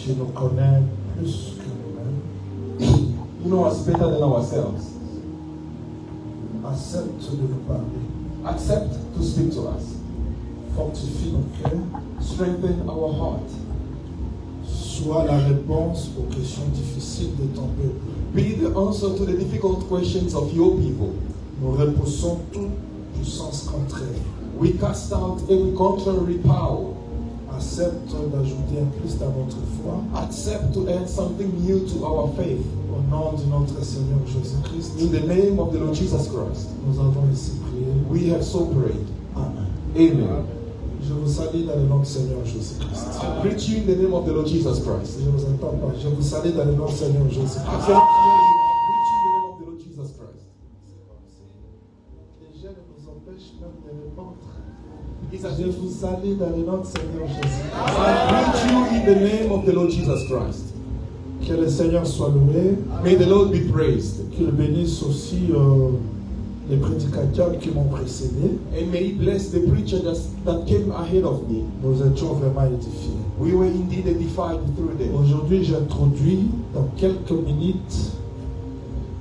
Tu nous connais plus que nous-mêmes. You know us better than ourselves. Accepte de nous parler. Accept to speak to us. Fortifie nos cœurs. Strengthen our heart. Sois la réponse aux questions difficiles de ton peuple. Be the answer to the difficult questions of your people. Nous repoussons toute puissance contraire. We cast out every contrary power. Accepte d'ajouter un plus à notre foi. Accept to add something new to our faith. Au nom de notre Seigneur Jésus-Christ. In the name of the Lord Jesus Christ. Nous avons ici prié. We have so prayed. Amen. Amen. Je vous salue dans le nom du Seigneur Jésus-Christ. I preach you in the name of the Lord Jesus Christ. Je vous entends pas. Je vous salue dans le nom du Seigneur Jésus-Christ. I preach you in the name of the Lord Jesus Christ. Les gens nous empêchent même de répondre. It's as Je if vous salue dans le nom du Seigneur Jésus. I preach you in the name of the Lord Jesus Christ. Que le Seigneur soit loué. May the Lord be praised. Qu'il bénisse aussi les prédicateurs qui m'ont précédé. And may He bless the preacher that came ahead of me. Nous étions vraiment édifiés. We were indeed edified through them. Aujourd'hui, j'introduis dans quelques minutes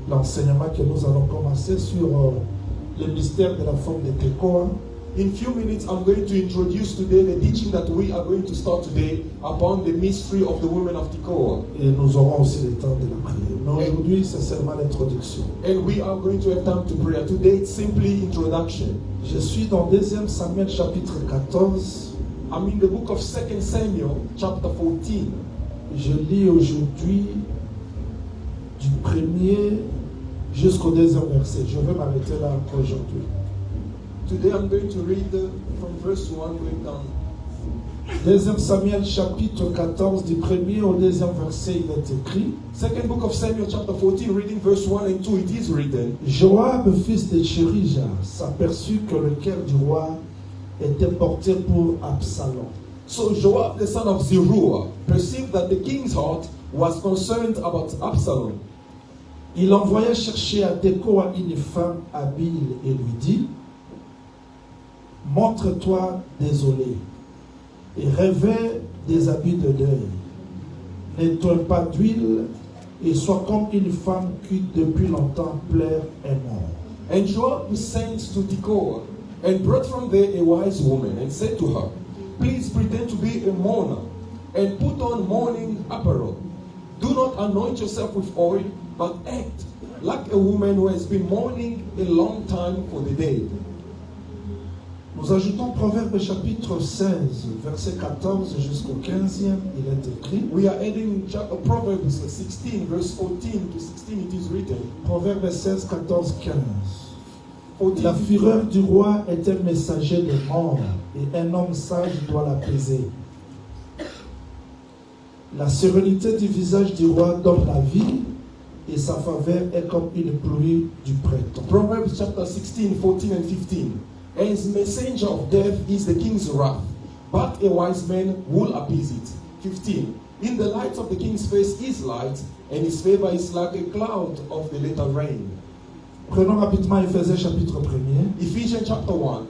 l'enseignement que nous allons commencer sur le mystère de la forme de Tekoa. In few minutes, I'm going to introduce today the teaching that we are going to start today upon the mystery of the women of Tekoa. Et nous aurons aussi le temps de la prière. Mais aujourd'hui, c'est seulement l'introduction. And we are going to have time to pray. Today, it's simply introduction. Je suis dans 2 Samuel chapitre 14. I'm in the book of 2 Samuel, chapter 14. Je lis aujourd'hui du 1er jusqu'au 2e verset. Je vais m'arrêter là aujourd'hui. Today I'm going to read from verse 1 going down. 2 Samuel chapitre 14 du 1er au 2e verset, il est écrit. Second book of Samuel chapter 14, reading verse 1 and 2, it is written. Joab, fils de Chérija, s'aperçut que le cœur du roi était porté pour Absalom. So Joab, the son of Zeruiah, perceived that the king's heart was concerned about Absalom. Il envoya chercher à Tekoa une femme habile et lui dit: montre-toi désolé et revêt des habits de deuil. N'étoile pas d'huile et sois comme une femme qui depuis longtemps pleure et mort. And Joab sent to Tekoa and brought from there a wise woman and said to her, please pretend to be a mourner and put on mourning apparel. Do not anoint yourself with oil, but act like a woman who has been mourning a long time for the dead. Nous ajoutons Proverbe chapitre 16, verset 14 jusqu'au 15e, il est écrit. We are adding Proverbs 16, verse 14 to 16, it is written. Proverbe 16, 14, 15. 14, La fureur du roi est un messager de mort, et un homme sage doit l'apaiser. La sérénité du visage du roi donne la vie, et sa faveur est comme une pluie du printemps. Proverbs chapter 16, 14 and 15. As messenger of death is the king's wrath, but a wise man will appease it. 15. In the light of the king's face is light, and his favor is like a cloud of the later rain. Prenons rapidement Éphésiens chapitre 1er. Ephesians chapter 1.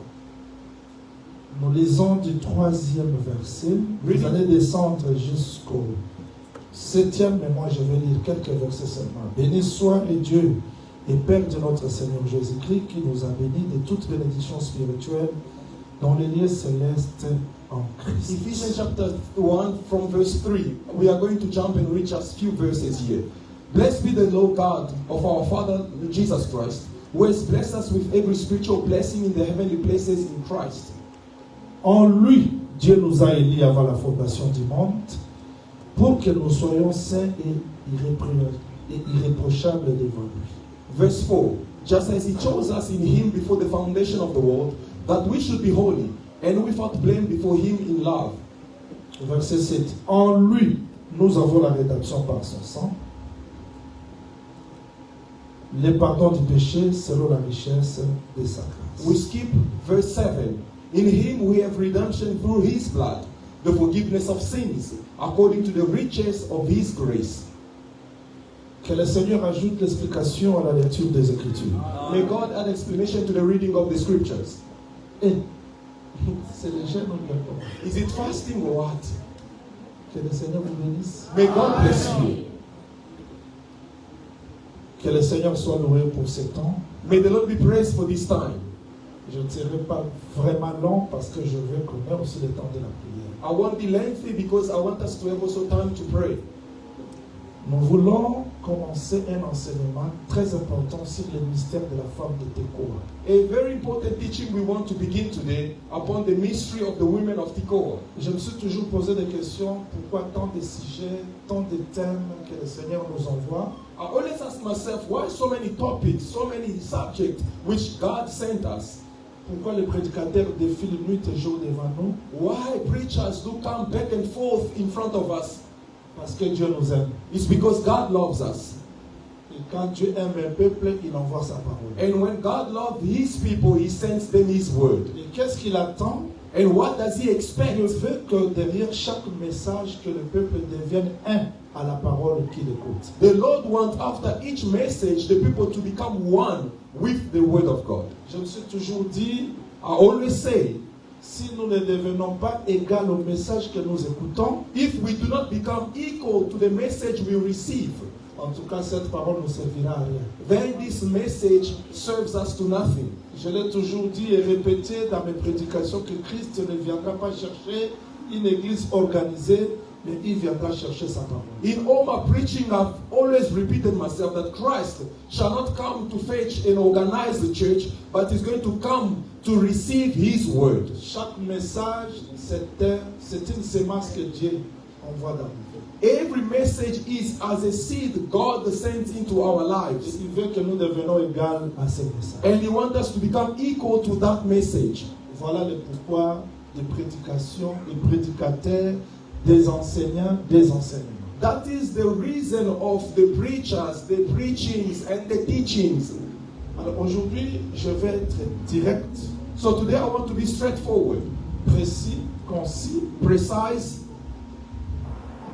Nous lisons du 3e verset. Vous allez descendre jusqu'au 7e, mais moi je vais lire quelques versets seulement. Béni soit le Dieu et Père de notre Seigneur Jésus-Christ, qui nous a bénis de toute bénédiction spirituelle dans les lieux célestes en Christ. Ephesians chapter 1 from verse 3. We are going to jump and reach a few verses here. Blessed be the Lord God of our Father Jesus Christ, who has blessed us with every spiritual blessing in the heavenly places in Christ. En lui, Dieu nous a élus avant la fondation du monde, pour que nous soyons saints et irréprochables devant lui. Verse 4, just as he chose us in him before the foundation of the world, that we should be holy and without blame before him in love. Verset 7, en lui, nous avons la rédemption par son sang, le pardon du péché selon la richesse de sa grâce. We skip verse 7. In him we have redemption through his blood, the forgiveness of sins, according to the riches of his grace. Que le Seigneur ajoute l'explication à la lecture des Écritures. May God add explanation to the reading of the scriptures. Et c'est le jeûne ou bien quoi? Is it fasting or what? Que le Seigneur vous bénisse. May God bless you. Que le Seigneur soit loué pour ce temps. May the Lord be praised for this time. Je ne serai pas vraiment long parce que je veux qu'on ait aussi le temps de la prière. I won't be lengthy because I want us to have also time to pray. Nous voulons commencer un enseignement très important sur le mystère de la femme de Tekoa. A very important teaching we want to begin today upon the mystery of the women of Tekoa. Je me suis toujours posé des questions, pourquoi tant de sujets, tant de thèmes que le Seigneur nous envoie. I always ask myself, why so many topics, so many subjects which God sent us? Pourquoi les prédicateurs défilent nuit et jour devant nous? Why preachers do come back and forth in front of us? Parce que Dieu nous aime. It's because God loves us. Et quand Dieu aime un peuple, il envoie sa parole. And when God loved His people, He sends them His word. Et qu'est-ce qu'il attend? And what does He expect? Il veut que derrière chaque message, que le peuple devienne un à la parole qu'il écoute. The Lord wants after each message the people to become one with the word of God. Je me suis toujours dit, I always say, si nous ne devenons pas égaux au message que nous écoutons, if we do not become equal to the message we receive, en tout cas cette parole ne servira à rien. then this message serves us to nothing. Je l'ai toujours dit et répété dans mes prédications que Christ ne viendra pas chercher une église organisée, mais il viendra chercher sa parole. In all my preaching, I've always repeated myself that Christ shall not come to fetch and organize the church, but is going to come to receive His word. Chaque message, c'est une sémence que Dieu envoie dans nous. Every message is as a seed God sends into our lives. Il veut que nous devenions égaux à ce message. And He wants us to become equal to that message. Voilà le pourquoi des prédications, des prédicateurs, des enseignants, des enseignements. That is the reason of the preachers, the preachings, and the teachings. Alors aujourd'hui, je vais être direct, So today I want to be straightforward, précis, concis. precise.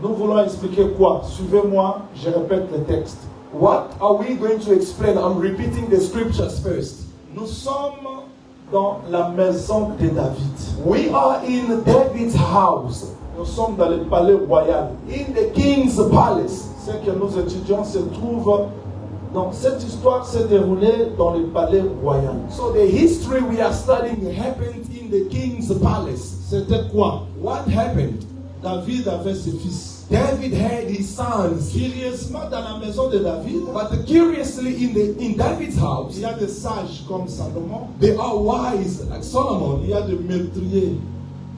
Nous voulons expliquer quoi? Suivez-moi, je répète le texte. What are we going to explain? I'm repeating the scriptures first. Nous sommes dans la maison de David. We are in David's house, Nous sommes dans le palais royal. in the king's palace. Ce que nous étudions se trouve dans cette histoire s'est déroulée dans le palais royal. So the history we are studying happened in the king's palace. C'était quoi? What happened? David avait ses fils. David had his sons. Curieusement, dans la maison de David, But curiously, in David's house, il y a des sages comme Salomon, they are wise like Solomon. il y a des meurtriers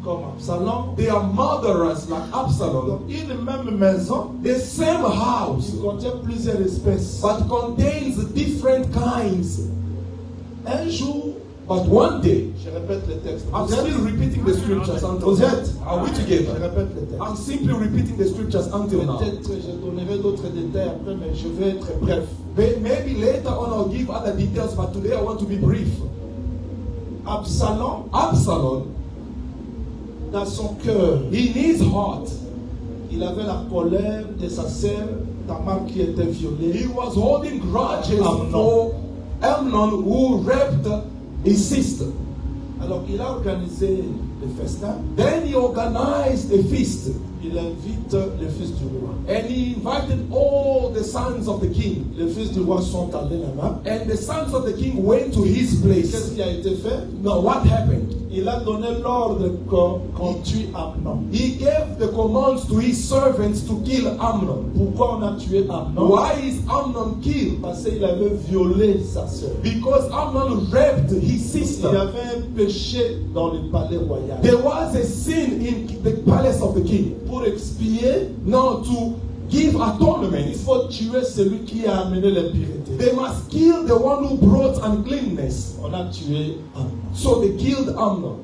comme Absalom. They are murderers like Absalom. Donc, une même maison The same house, qui contient plusieurs espèces. but contains different kinds. Un jour, But one day, je répète le texte. I'm Vous êtes? still repeating the scriptures until Vous êtes? Are we Je together? répète le texte. I'm simply repeating the scriptures until now. Peut-être je donnerai d'autres détails après, mais je vais être bref. Maybe later on I'll give other details, but today I want to be brief. Absalom, Absalom, dans son cœur, in his heart, il avait la colère de sa sœur Tamar qui était violée. he was holding grudges Amnon. for Amnon who raped his sister. Alors il a organisé le festin. Then he organized a feast Il invite les fils du roi. and he invited all the sons of the king. Les fils du roi sont allés là-bas. And the sons of the king went to his Qu'est-ce place. qui a été fait? Now what happened? Il a donné l'ordre qu'on tue Amnon. He gave the commands to his servants to kill Amnon. Pourquoi on a tué Amnon? Why is Amnon killed? Parce qu'il avait violé sa sœur. Because Amnon raped his Il y sister. avait un péché dans le palais royal. There was a sin in the palace of the king. Pour expier, Now to give il atonement, faut tuer celui qui a amené l'impureté. they must kill the one who brought uncleanness. On a tué Amnon. So they killed Amnon.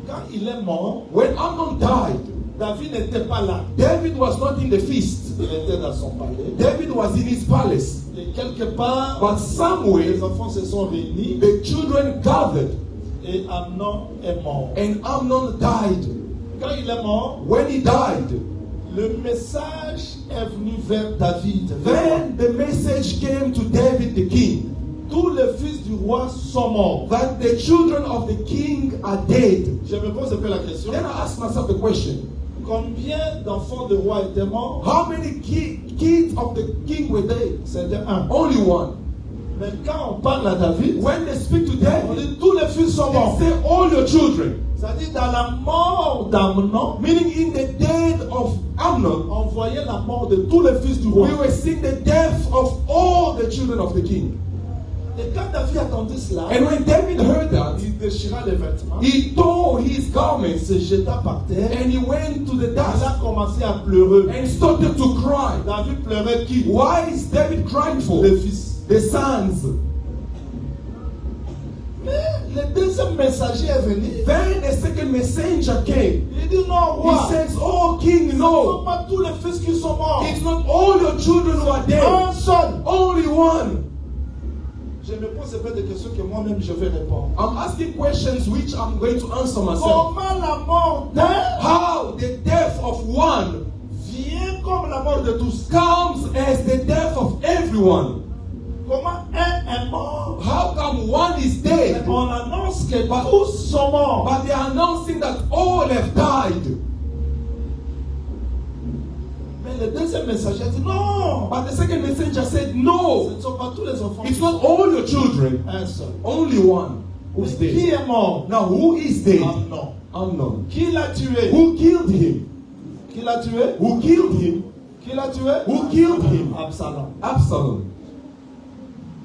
Quand il est mort, When Amnon died, David n'était pas là. David was not in the feast. Il était dans son palais. David was in his palace. Et quelque part, But somewhere, les enfants se sont réunis the children gathered et Amnon est mort. and Amnon died. Quand il est mort, When he died, le message est venu vers David. then the message came to David the king Tous les fils du roi sont morts. that the children of the king are dead. Je me pose un peu la question. Then I ask myself the question, Combien d'enfants de roi étaient morts? How many kids of the king were there? C'était un. Only one. Mais quand on parle à David, When they speak to on David, dit tous les fils sont morts. they say all your children. C'est-à-dire dans la mort d'Amnon, Meaning in the death of Amnon, on voyait la mort de tous les fils du roi. we were seeing the death of all the children of the king. Et quand David attendit cela, And when David heard that, il déchira les vêtements, he tore his il garments se jeta par terre, and he went to the il dust a commencé à pleurer. and started to cry. David pleurait qui? Why is David crying for? Les fils. The sons. Mais le deuxième messager est venu. Then a second messenger came. Il dit non, He roi. says, oh king, Ce ne no. sont pas tous les fils qui sont morts. It's not all your children who are dead. Un seul. Only one. Je me pose pas des questions que moi-même je vais répondre. I'm asking questions which I'm going to answer myself. Comment la mort d'un How the death of one vient comme la mort de tous? comes as the death of everyone. Comment un est mort? How come one is dead, On annonce que tous sont morts. but they are announcing that all have died? Mais le deuxième messager dit non. But the second messenger said, Ce no, ne sont pas tous les enfants. it's not all your children, Un seul. only one who's Qui dead. est mort? Now, who is dead? Amnon. Amnon. Qui l'a tué? Who killed him? Qui l'a tué? Who killed him? Qui l'a tué? Who killed him? Absalom. Absalom.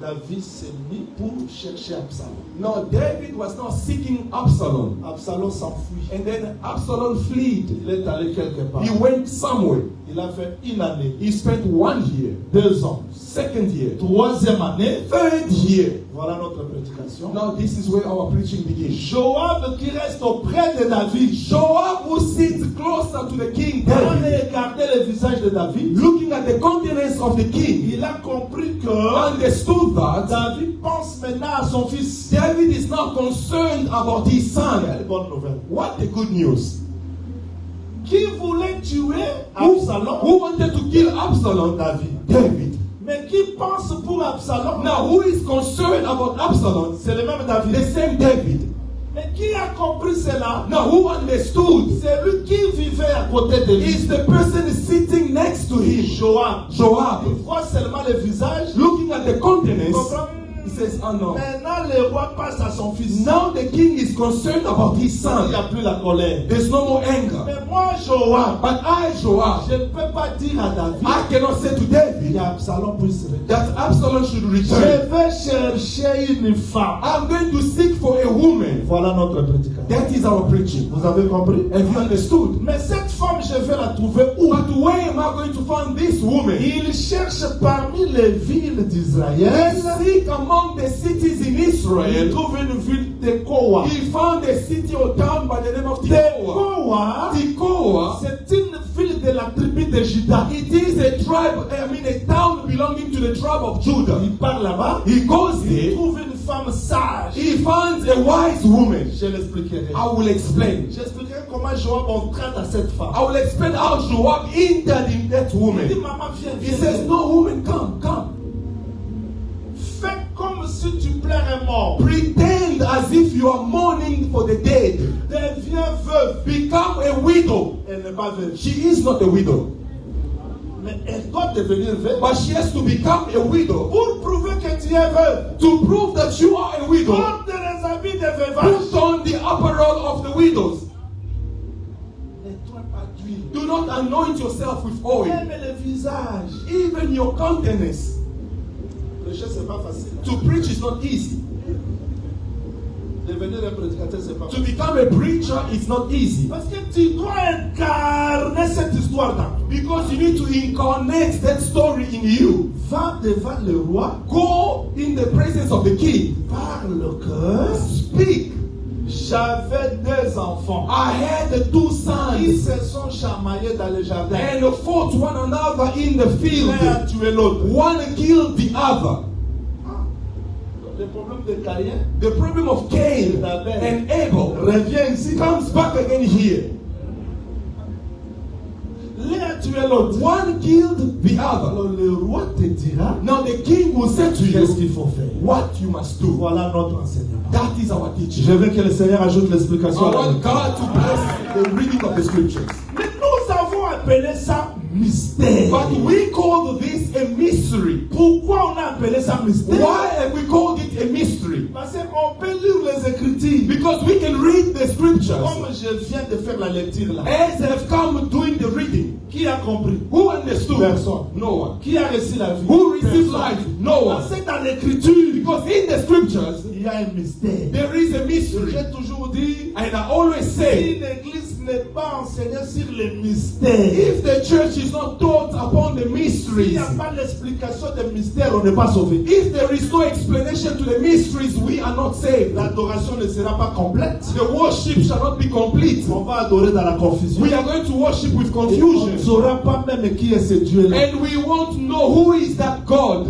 David s'est mis pour chercher Absalom. Now, David was now seeking Absalom. Absalom s'enfuit. And then Absalom fled. Il est allé quelque part. He went somewhere. Il a fait une année, He spent 1 year, 2 ans, second year, troisième année. third year. Voilà notre prédication. Now this is where our preaching begins. Joab qui reste auprès de David. Joab, who sits closer to the king Quand il David, regardait le visage de David, looking at the countenance of the king, il a compris que understood that David pense maintenant à son fils. David is now concerned about his son. Quelle bonne nouvelle. What a good news. Qui voulait tuer Who Absalom? wanted to kill Absalom? David. David. Mais qui pense pour Absalom? Now who is concerned about Absalom? C'est le même The David. same David. Mais qui a compris cela? Now who understood? C'est lui qui vivait à côté de lui. Is the person sitting next to him. Joab. Joab. Il voit seulement le visage. Looking at the Il countenance, comprend. he says, oh no. Maintenant, le roi passe à son fils. Now the king is concerned about his Il n'y a son. plus la colère. There's no more anger. Mais moi, Joab, But I, Joab, je ne peux pas dire à David I cannot say to que David Absalom puisse rentrer. that Absalom should Je return. vais chercher une femme. I'm going to seek for a woman. Voilà notre prédication. That is our preaching. Vous avez compris? Have you understood? Mais cette femme, je vais la trouver où? But where am I going to find this woman? Il cherche parmi les villes d'Israël. He seek among the cities in Il Israel. trouve une ville de Tekoa. He found a city or town by the name of Tekoa. Tekoa, Tekoa. c'est une ville de la tribu de Juda. It is a tribe, a town belonging to the tribe of Judah. Il part là-bas. He goes Il there. trouve une femme sage. He finds a wise woman. Je l'expliquerai. I will explain. J'expliquerai comment Joab entra dans cette femme. I will explain how Joab entered in that Il dit, woman. maman, viens, He viens. says, no woman, come, come. Fais comme si tu pleures un mort. Pretend as if you are mourning for the dead. Deviens veuve. Become a widow. Elle n'est pas veuve. She is not a widow. Mais elle doit devenir veuve. But she has to become a widow. Pour prouver que tu es veuve. To prove that you are a widow, Porte les habits de veuvage. put on the apparel of the widows. Ne toi pas d'huile. Do not anoint yourself with oil. Aime le visage. Even your countenance. Prêcher, c'est pas facile. To preach is not easy. Devenir un prédicateur, c'est pas To facile. become a preacher is not easy. Parce que tu dois incarner cette histoire dans toi. Because you need to incarnate that story in you. Va devant le roi. Go in the presence of the king. Parle que Speak. j'avais 2 enfants. I had 2 Ils sons se sont chamaillés dans le jardin. and fought one another in the field. L'un a tué l'autre. One killed the other. Le problème de Caïn The problem of Cain and Abel revient ici. comes back again here. L'un a tué l'autre. One killed the other. Alors le roi te dira Now the king will say to qu'est-ce you qu'il faut faire. what you must do. Voilà notre enseignement. That is our teaching. Je veux que le Seigneur ajoute l'explication. I want God to bless the reading of the scriptures. Mais nous appelé ça mystère. But we call this a mystery. Pourquoi on a appelé ça mystère? Why have we called it a mystery? Parce qu'on peut lire les Écritures. Because we can read the scriptures. Comme je viens de faire la lecture là. As have come doing the reading. Qui a compris? Who understood? Personne. No one. Qui a reçu la vie? Who received Personne. life? No one. Parce que dans l'Écriture, Because in the scriptures, il y a un mystère. there is a mystery. J'ai toujours dit, And I always si say, l'Église n'est pas enseignée sur les mystères, if the church is not taught upon the s'il mysteries, n'y a pas l'explication des mystères, on n'est pas sauvé. if there is no explanation to the mysteries, we are not saved. L'adoration ne sera pas complète. The worship shall not be complete. On va adorer dans la confusion. We are going to worship with Et on ne confusion. saura pas même qui est ce Dieu-là. And we won't know who is that God.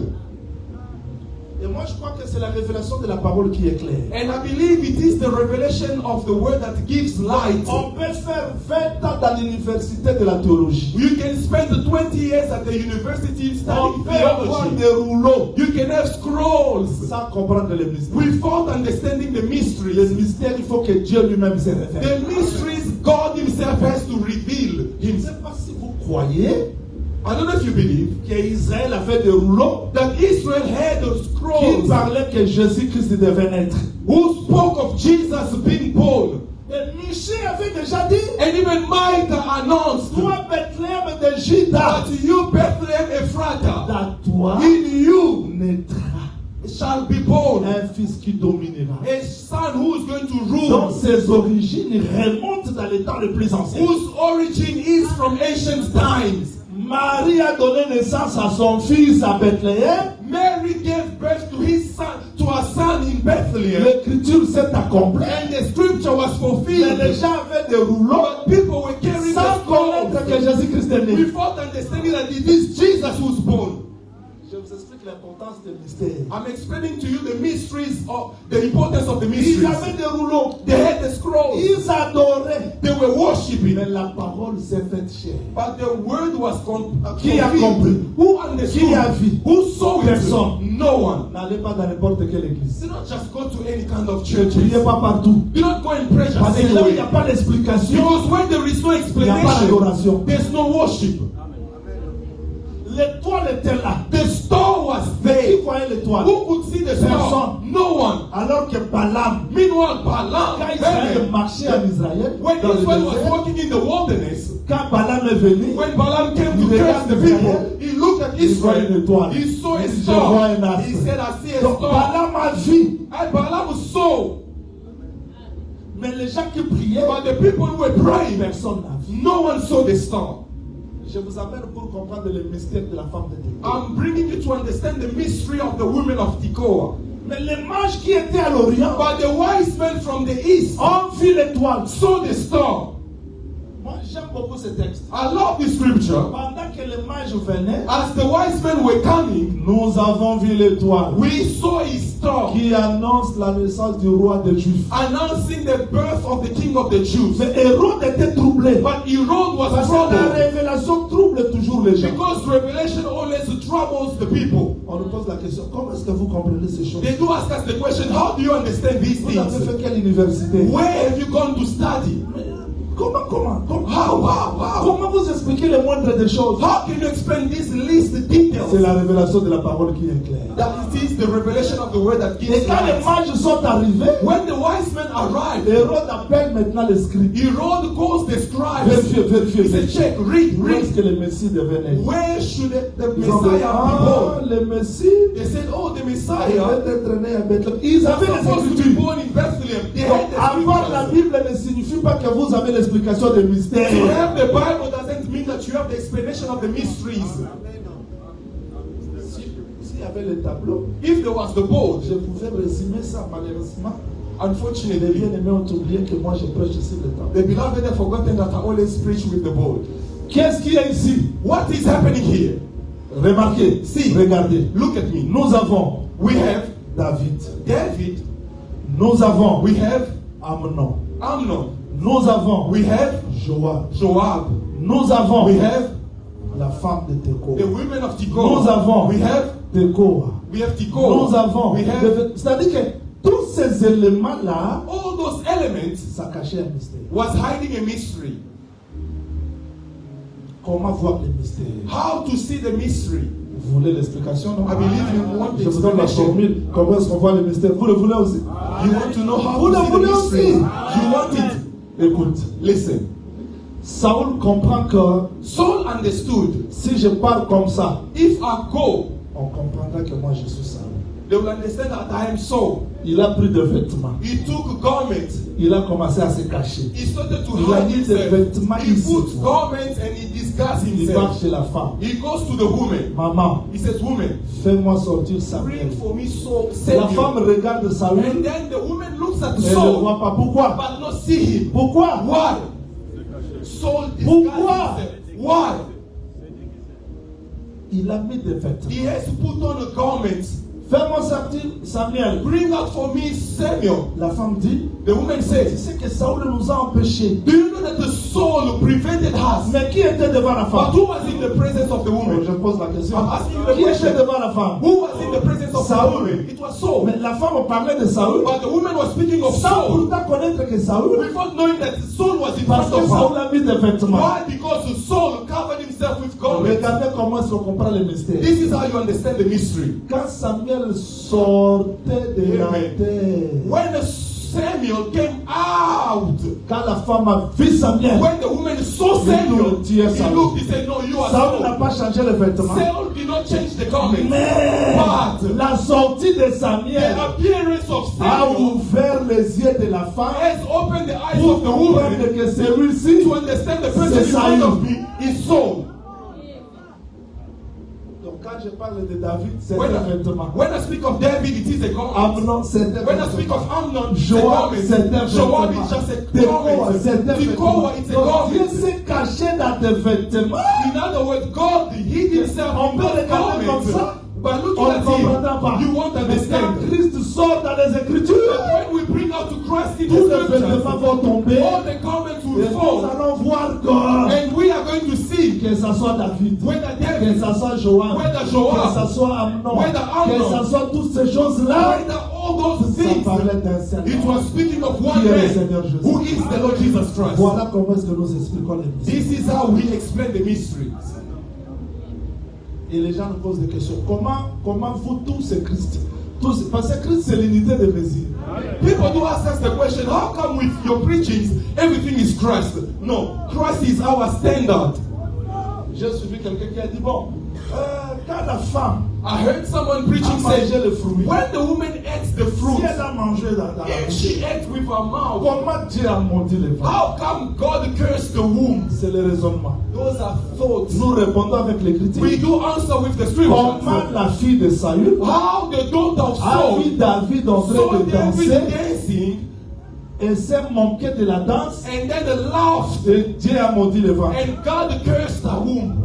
Et moi, je crois que c'est la révélation de la parole qui est claire. And I believe it is the revelation of the word that gives light. On peut faire 20 ans dans l'université de la théologie. You can spend 20 years at the university On studying peut avoir theology. des rouleaux You can have scrolls sans comprendre les mystères. without understanding the Les mysteries. mystères, il faut que Dieu lui-même se révèle. The mysteries God Himself has to reveal Je ne Himself. sais pas si vous croyez I don't know if you believe qu'Israël avait des rouleaux that Israel had those qui scrolls parlaient que Jésus-Christ devait naître. who spoke of Jesus being born. Et Michée avait déjà dit, And even Micah announced toi Bethléem de Juda, that you, Bethlehem Ephrata, dans toi in you naîtra shall be born un fils qui dominera. a son who is going to Donc rule, ses origines remontent dans les temps les plus anciens. whose origin is from ancient times. Marie a donné naissance à son fils à Bethléem. Mary gave birth to his son, to a son in Bethlehem, L'écriture s'est accomplie. and the scripture was Mais fulfilled. les gens avaient des rouleaux But people were carrying sans connaître que the scrolls Jésus-Christ est né. without understanding that it is Jesus who's born. Je vous explique l'importance des mystères. I'm explaining to you the mysteries of the importance of the Ils mysteries. avaient des rouleaux. They had the scrolls. Ils adoraient. They were worshiping. Mais la parole s'est faite chair. But the word was Qui a fulfilled. compris? Who understood? Qui a vu? Who saw it? Personne. No one. N'allez pas dans n'importe quelle église. Do not just go to any kind of Ne church. priez pas partout. Do not go and pray Parce just que là où il n'y a anywhere. pas d'explication, Because when there is no il n'y a pas explanation, d'adoration. there's no worship. L'étoile était là. The star was Qui there. voyait l'étoile? Who could see the star? Personne. No one. Alors que Balaam, Meanwhile, Balaam, quand Israël marchait en Israël, when dans le Israel was désert, walking in the wilderness, quand Balaam est venu, when Balaam came Il to curse regarde the Israël. people, he looked at Il voit une Israel. étoile. He saw a Il dit, je vois star. un astre. He said, I see a donc star. Balaam a vu. And Balaam saw. Mais les gens qui priaient, But the people who were praying, personne n'a vu. no one saw the star. Je vous amène pour comprendre le mystère de la femme de Dieu. I'm bringing you to understand the mystery of the women of Tekoa. Mais les mages qui étaient à l'Orient But the wise men from the east ont vu l'étoile. saw the star. Moi, j'aime beaucoup ce texte. I love the scripture. Pendant que les mages venaient, As the wise men were coming, nous avons vu l'étoile we saw a star qui annonce la naissance du roi des Juifs. announcing the birth of the king of the Jews. Mais Hérode était troublé. But Herod was Parce que la troubled révélation trouble toujours les gens. because revelation always troubles the people. On nous pose la question, comment est-ce que vous comprenez ces choses? They do ask us the question, how do you understand these Vous avez things? fait quelle université? Where have you gone to study? Comment How? Comment vous expliquez les moindres des choses? How can you explain these least details? C'est la révélation de la parole qui est claire. That it is the revelation of the word that Et gives quand les light. mages sont arrivés, When the wise men arrived, Hérode appelle maintenant les scribes. Herod calls the scribes. Vérifiez. He said, check, read. Où est-ce que le Messie devait naître? Where should the Ils ont dit, Messiah be born? le Messie They said, oh, the devait Messiah être né à Bethléem. Ils was avaient les supposed to be écritures. born in Bethlehem. They Donc, had the avoir la scriptures. Bible ne signifie pas que vous avez l'explication des To mystères. have the Bible doesn't mean that you have the explanation of the mysteries. S'il y avait le tableau, If there was the board, je pouvais résumer ça malheureusement. Les unfortunately, bien-aimés ont oublié que moi je prêche sur le tableau. the beloved have forgotten that I always preach with the board. Qu'est-ce qu'il y a ici? What is happening here? Remarquez, See. regardez. Look at me. Nous avons We have David. David. Nous avons We have Amnon. Amnon. Nous avons We have Joab. Joab. Nous avons We have la femme de the Tekoa. women of Tekoa. Nous avons We have Tekoa. Tekoa. Nous avons. We have C'est-à-dire que tous ces éléments-là, all those elements ça cachait un mystère. was hiding a mystery. Comment voir les mystères? How to see the mystery. Vous voulez l'explication, non? I believe you want the Je vous donne la explanation. formule. Comment est-ce qu'on voit les mystères? Vous le voulez aussi? You want to know how Vous to le see voulez the mystery. aussi? You want it. Écoute, Listen. Saül comprend que Saul understood. si je parle comme ça, If I go, on comprendra que moi je suis Saül. they will understand that I am Saul. Il a pris des vêtements. He took garments. Il a commencé à se cacher. He started to Il a hide mis des himself. vêtements He ici. put garments and he disguised Il himself. part chez la femme. He goes to the woman. Maman, He says, woman, fais-moi sortir Samuel. bring for me Saul. La Samuel. femme regarde Saül. And then the woman looks at Elle ne le Saul, voit pas. Pourquoi? but not see him. Pourquoi? Why? Saul disguised Pourquoi? himself. Why? Il a mis des vêtements. He has to put on a garment. Fais-moi sortir Samuel. Bring out for me Samuel. La femme dit, The woman tu says, sais que Saül nous a empêchés. do you know that the Saul prevented us? Mais qui était devant la But femme? who was in the presence of the Je woman? pose la question. I'm asking you the Qui était question. devant la femme? Who was in the presence of the Saul. woman? It was Saul. Mais la femme parlait de Saül But the woman was speaking of sans Saul pourtant connaître que Saül, without knowing that Saul was in parce front que of Saül her. a mis des vêtements. Why? Because Saul covered himself with garments. Regardez comment est-ce qu'on comprend le mystère. This is how you understand the mystery. Quand Samuel sortait de la Amen. terre, When Samuel came out, quand la femme a vu Samuel, when the woman saw Il Samuel, looked, yes, he Saul. looked, he said, no, you are Saül n'a Saul. pas changé les vêtements. Saul did not change the garment. Mais But la sortie de Samuel the appearance of a Samuel ouvert les yeux de la femme has opened the eyes pour of the comprendre woman que celui-ci, to understand the person C'est in front Saül. of me is Saul. donc quand je parle de David, c'est When un I, vêtement. when I speak of David, it is a garment. Amnon, c'est un When I speak vêtement. of Amnon, it's a Joab, garment. c'est un Joab vêtement. is just a Tekoa, c'est un garment. vêtement. Tekoa, it's a Donc Dieu garment. s'est caché dans des vêtements. In other words, God hid himself On in peut those regarder comme garments. ça. But looking On ne at comprendra pas. him, you won't Mais quand understand. Christ sort dans les Écritures, When we bring out to Christ in tous the les vêtements scriptures, vont tomber. all the garments Et will nous fall. allons voir God. And we are going to see Que ça soit David, whether que David, ça soit Joab, Whether que Joab, ça soit Amnon, whether Amnon, que ça soit toutes ces choses-là, whether all those ça things, parlait d'un seul it homme. was speaking of one Qui est le man Seigneur Jésus. who is the Lord Jesus Christ. Voilà comment est-ce que nous expliquons les mystères. This is how we explain the mysteries. Et les gens nous posent des questions. Comment vous tous c'est Christ? Tous, parce que Christ c'est l'unité de mesure. People do ask us the question, how come with your preachings everything is Christ? No, Christ is our standard. J'ai suivi quelqu'un qui a dit bon, quand la femme I heard someone preaching a mangé say, le fruit, when the woman ate the fruit, si elle a mangé dans la if bouche, she ate with her mouth, comment Dieu a maudit les femmes? how come God cursed the womb? C'est le raisonnement. Those are thoughts. Nous répondons avec l'écriture. We do answer with the Comment scripture. la fille de Saül How the daughter of a vu Saul David en train saw de David danser dancing, et s'est manqué de la danse and then the laughed, et Dieu a maudit les femmes. and God cursed her womb.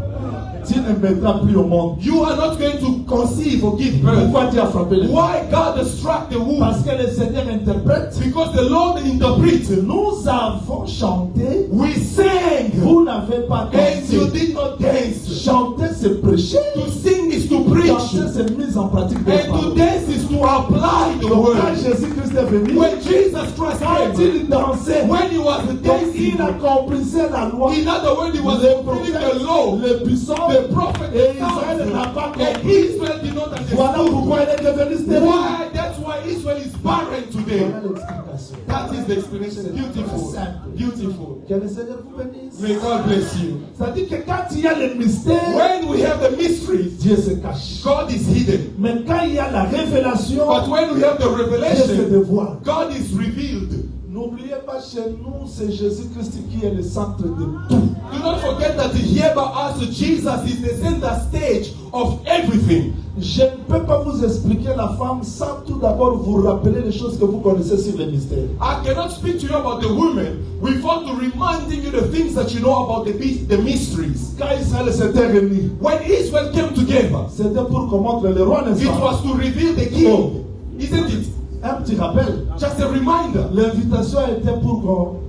Tu ne mettras plus au monde. You are not going to conceive or give birth. Pourquoi Dieu a frappé les femmes? Why God struck the womb? Parce que le Seigneur interprète. Because the Lord interprets. Nous avons chanté, We sang, vous n'avez pas and you dansé. did not dance. Chanter, c'est prêcher. To sing is to preach, Danser, c'est mise en pratique des and to paroles. dance is to apply the Donc, quand word. Jésus-Christ est venu, When Jesus Christ quand came, il dansait, when he was donc dancing, il accomplissait la loi. in other words, he was Les fulfilling the prophètes, law. les puissants, The prophet et Israël n'a pas and compris. Israel did not Voilà understand. pourquoi il est devenu stérile. Why? That's why Israel is barren today. Voilà l'explication. That is the explanation. Beautiful. Simple. Beautiful. Que le Seigneur vous bénisse. May God bless you. C'est-à-dire que quand il y a le mystère, When we have the mysteries, Dieu se cache. God is hidden. Mais quand il y a la révélation, But when we have the Dieu se revelation, dévoile. God is revealed. N'oubliez pas, chez nous, c'est Jésus-Christ qui est le centre de tout. Do not forget that here by us, Jesus is the center stage of everything. Je ne peux pas vous expliquer la femme sans tout d'abord vous rappeler les choses que vous connaissez sur le mystère. I cannot speak to you about the women without reminding you the things that you know about the mysteries. Quand Israël s'était réuni, When Israel came together, c'était pour qu'on montre le roi, n'est-ce it pas? was to reveal the king. Isn't it? Un petit rappel. Just a reminder. L'invitation était pour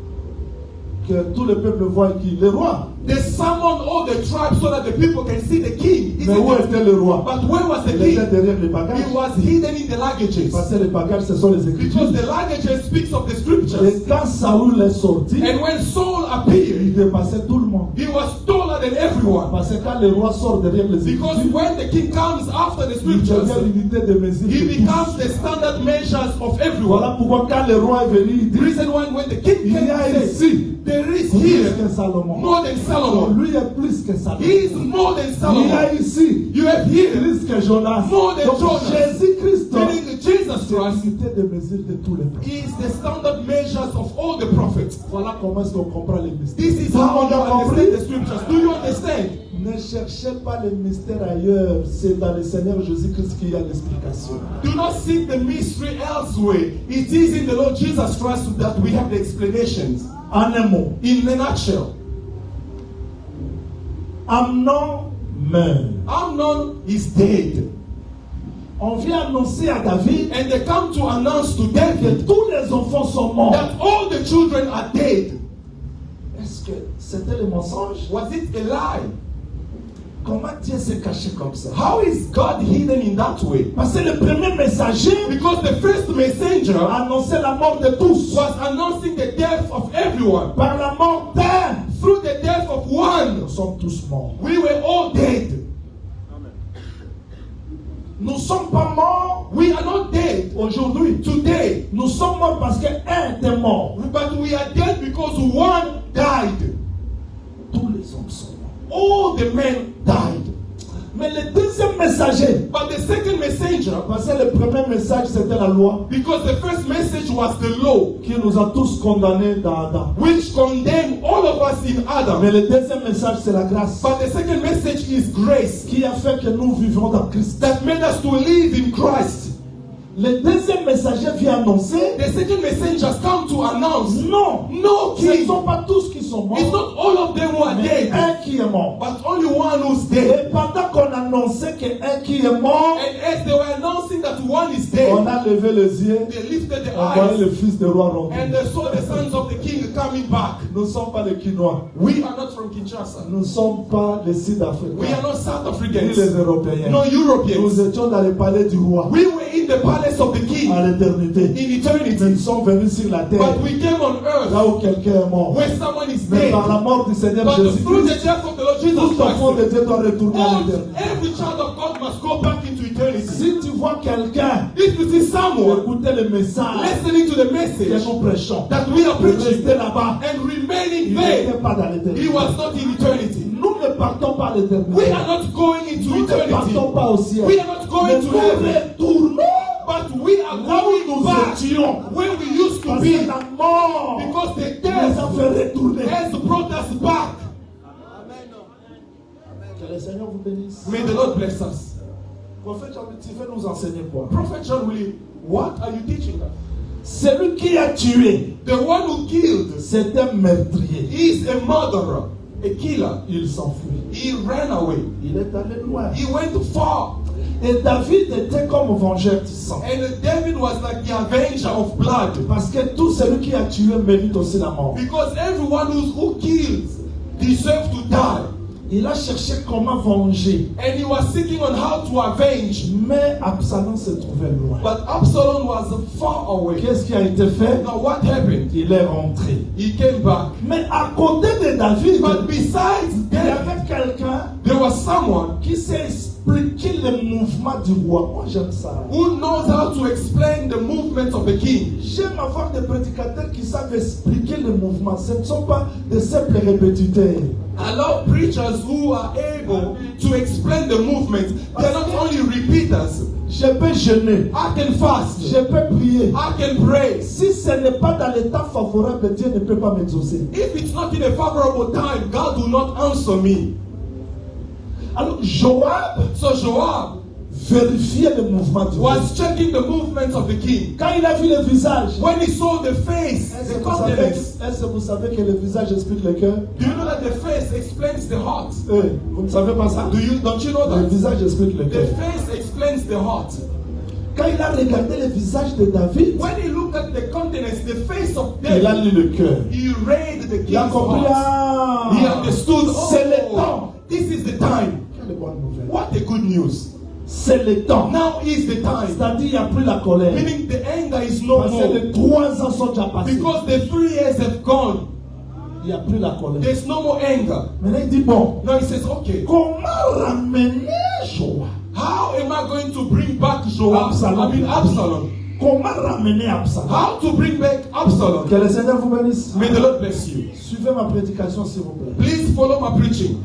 que tout le peuple voie qui? Le roi. They summoned all the tribes so that the people can see the king. Mais où Isn't it? était le roi? But where was the Il était king? derrière les bagages. He was hidden in the luggages. Parce que les bagages, ce sont les Écritures. Because the luggages speaks of the scriptures. Et quand Saül est sorti, And when Saul il appeared, dépassait tout le monde. he was taller than everyone. Parce que quand le roi sort derrière les Because Écritures, when the king comes after the il devient scriptures, l'unité de mesure he de tous. becomes the standard measures of Voilà everyone. pourquoi quand le roi est venu, il The dit, reason why when the king il y came, a he said, ici there is plus here que Salomon. more than Solomon. Lui est plus que Salomon. He is more than Il y a Solomon. ici You have here, plus que Jonas. More than Donc Jonas. Jésus-Christ, meaning Jesus c'est Christ, l'unité de mesure de tous les prophètes. is the standard measures of all the prophets. Voilà comment est-ce qu'on comprend les mystères. This is Tout le how monde you a compris? understand the scriptures. Do you understand? Ne cherchez pas les mystères ailleurs. C'est dans le Seigneur Jésus-Christ qu'il y a l'explication. Do not seek the mystery elsewhere. It is in the Lord Jesus Christ that we have the explanations. En un mot, In a nutshell, Amnon meurt. Amnon is dead. On vient annoncer à David And they come to announce to que David tous les enfants sont morts. that all the children are dead. Est-ce que c'était le mensonge? Was it a lie? Comment Dieu s'est caché comme ça? How is God hidden in that way? Parce que le premier messager Because the first messenger annonçait la mort de tous was announcing the death of everyone. par la mort d'un. Through the death of one, Nous sommes tous morts. we were all dead. Nous ne sommes pas morts We are not dead aujourd'hui. today, Nous sommes morts parce qu'un était mort. but we are dead because one died. Tous les hommes sont morts. All the men died. Mais le deuxième messager, But the second messenger, parce que le premier message c'était la loi because the first message was the law, qui nous a tous condamnés dans Adam. which condemned all of us in Adam. Mais le deuxième message c'est la grâce But the second message is grace qui a fait que nous vivons dans Christ. that made us to live in Christ. Le deuxième messager vient annoncer The second messenger has come to announce, non, no ce ne king. sont pas tous qui sont It's morts, not all of them who are mais dead, un qui est mort. but only one who's dead. Et pendant qu'on annonçait qu'un qui est mort, And as they were announcing that one is dead, on a levé les yeux, they lifted their on voyait eyes le fils de roi rentrer. and they saw the sons of the king coming back. Nous ne sommes pas les Quinois, We are not from Kinshasa. nous ne sommes pas les We are Sud-Africains, not South ni Africans, les Européens. no Europeans. Nous étions dans le palais du roi We were in the palace of the king à l'éternité. in Mais eternity, nous sommes venus sur la terre, but we came on earth là où quelqu'un est mort. where someone is Mais dead. par la mort du Seigneur But through the Jésus-Christ, death of the Lord Jesus tout enfant de Christ, Dieu doit retourner à l'éternité. every child of God must go back into eternity. Si tu vois quelqu'un If you see someone écouter le message listening to the que message nous prêchons, that we are preaching rester là-bas, and remaining il there, n'était pas dans he l'éternité. was not in eternity. Nous ne partons pas à l'éternité. We are not going into Nous ne eternity. partons pas au ciel. We are not Mais going to nous heaven. retournons But we are là où going nous back étions. where we used to Parce be, que la mort because the nous a death fait retourner. has brought us back. Que le Seigneur vous bénisse. May the Lord bless us. Prophète Jean, tu veux nous enseigner quoi? Prophet John Willie, what are you teaching us? Celui qui a tué, The one who killed c'est un meurtrier. is a murderer, a killer. Il s'enfuit. He ran away. Il est allé loin. He went far. Et David était comme vengeur du sang. And David was like the avenger of blood. Parce que tout celui qui a tué mérite aussi la mort. Because everyone who kills deserves to die. Il a cherché comment venger. And he was seeking on how to avenge. Mais Absalom se trouvait loin. But Absalom was far away. Qu'est-ce qui a été fait? Now what happened? Il est rentré. He came back. Mais à côté de David, But besides il y David, avait quelqu'un there was someone qui sait expliquer le mouvement du roi. Moi j'aime ça. who knows how to explain the movements of the king. J'aime avoir des prédicateurs qui savent expliquer le mouvement. Ce ne sont pas des simples répétiteurs. I love preachers who are able to explain the movements. They're not only repeaters. Je peux jeûner. I can fast. Je peux prier. I can pray. Si ce n'est pas dans l'état favorable, Dieu ne peut pas m'exaucer. If it's not in a favorable time, God will not answer me. Alors Joab So Joab vérifiait le mouvement du roi. was checking the movements of the king. Quand il a vu le visage, When he saw the face, est-ce the que vous savez, countenance, est-ce que vous savez que le visage explique le cœur? do you know that the face explains the heart? Vous ne savez pas ça? Don't you know Le that? visage explique le The cœur. face explains the heart. Quand il a regardé le visage de David, When he looked at the countenance, the face of il a David, lu le cœur. he read the Il a king's compris. heart. He understood, C'est le temps. this is the time. Quelle bonne nouvelle. What a good news. C'est le temps. Now is the time. C'est-à-dire, il n'y a plus la colère. Meaning the anger is no Parce que more. les 3 ans sont déjà passés. Because the 3 years have gone. Il n'y a plus la colère. There's no more anger. Maintenant, il dit, bon, Now he says, okay, comment ramener Joab? how am I going to bring back Joab? Absalom. Comment ramener Absalom? How to bring back Absalom? Que le Seigneur vous bénisse. May the Lord bless you. Suivez ma prédication, s'il vous plaît. Please follow my preaching.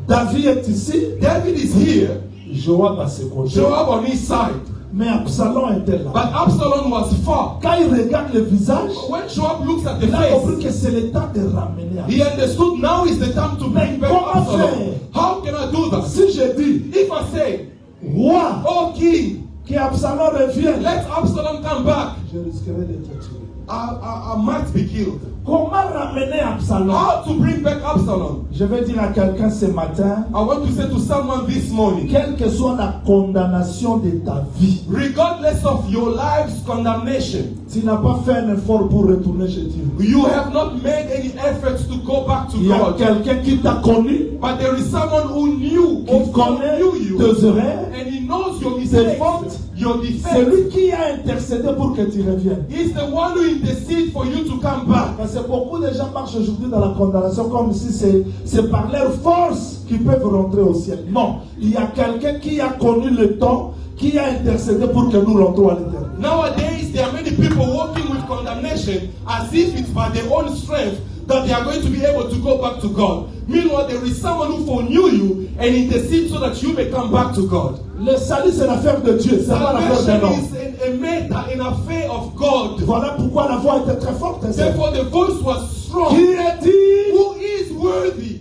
David est ici. David is here. Joab à ses côtés. Joab on his side. Mais Absalom était là. But Absalom was far. Quand il regarde le visage, When Joab looks at the il a compris face, que c'est le temps de ramener Absalom. he understood now is the time to bring back Absalom. How can I do that? Si je dis, If I say, roi, oh king, que Absalom revienne, let Absalom come back, je risquerai d'être tué. I might be killed. Comment ramener Absalom? How to bring back Absalom? Je vais dire à quelqu'un ce matin, I want to say to someone this morning, quelle que soit la condamnation de ta vie, regardless of your life's condemnation, tu n'as pas fait un effort pour retourner chez Dieu. you have not made any efforts to go back to Il y a God. quelqu'un qui t'a connu, But there is someone who knew, qui connaît you, tes erreurs, and he knows your tes mistakes, fautes. your C'est defects. lui qui a intercédé pour que tu reviennes. He's the one who intercedes for you to come back. Parce que beaucoup de gens marchent aujourd'hui dans la condamnation comme si c'est par leur force qu'ils peuvent rentrer au ciel. Non, il y a quelqu'un qui a connu le temps, qui a intercédé pour que nous rentrons à l'éternel. Nowadays, there are many people walking with condemnation as if it's by their own strength that they are going to be able to go back to God. Meanwhile, there is someone who foreknew you and intercedes so that you may come back to God. Le salut, c'est l'affaire de Dieu, c'est pas l'affaire d'un Salvation homme. is a matter, an affair of God. Voilà pourquoi la voix était très forte. Therefore, the voice was strong. Qui est dit? Who is worthy?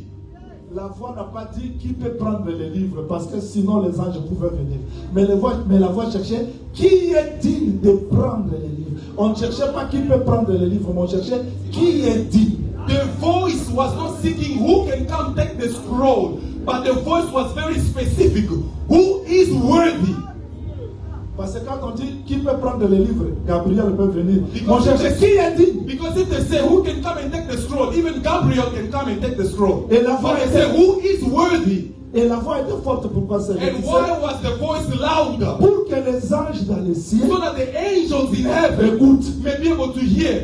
La voix n'a pas dit qui peut prendre les livres, parce que sinon les anges pouvaient venir. Mais la voix cherchait qui est digne de prendre les livres. On ne cherchait pas qui peut prendre les livres, mais on cherchait qui est digne. The voice was not seeking who can come take the scroll, but the voice was very specific. Who is worthy? Parce que quand on dit qui peut prendre les livres, Gabriel peut venir. On Because cherchait if qui est digne. Because if they say who can come and take the scroll, even Gabriel can come and take the scroll. Et la voix But they say était, who is worthy? et la voix était forte. Pourquoi c'est And why was the voice louder? pour que les anges dans le ciel So that the angels in heaven écoutent. may be able to hear.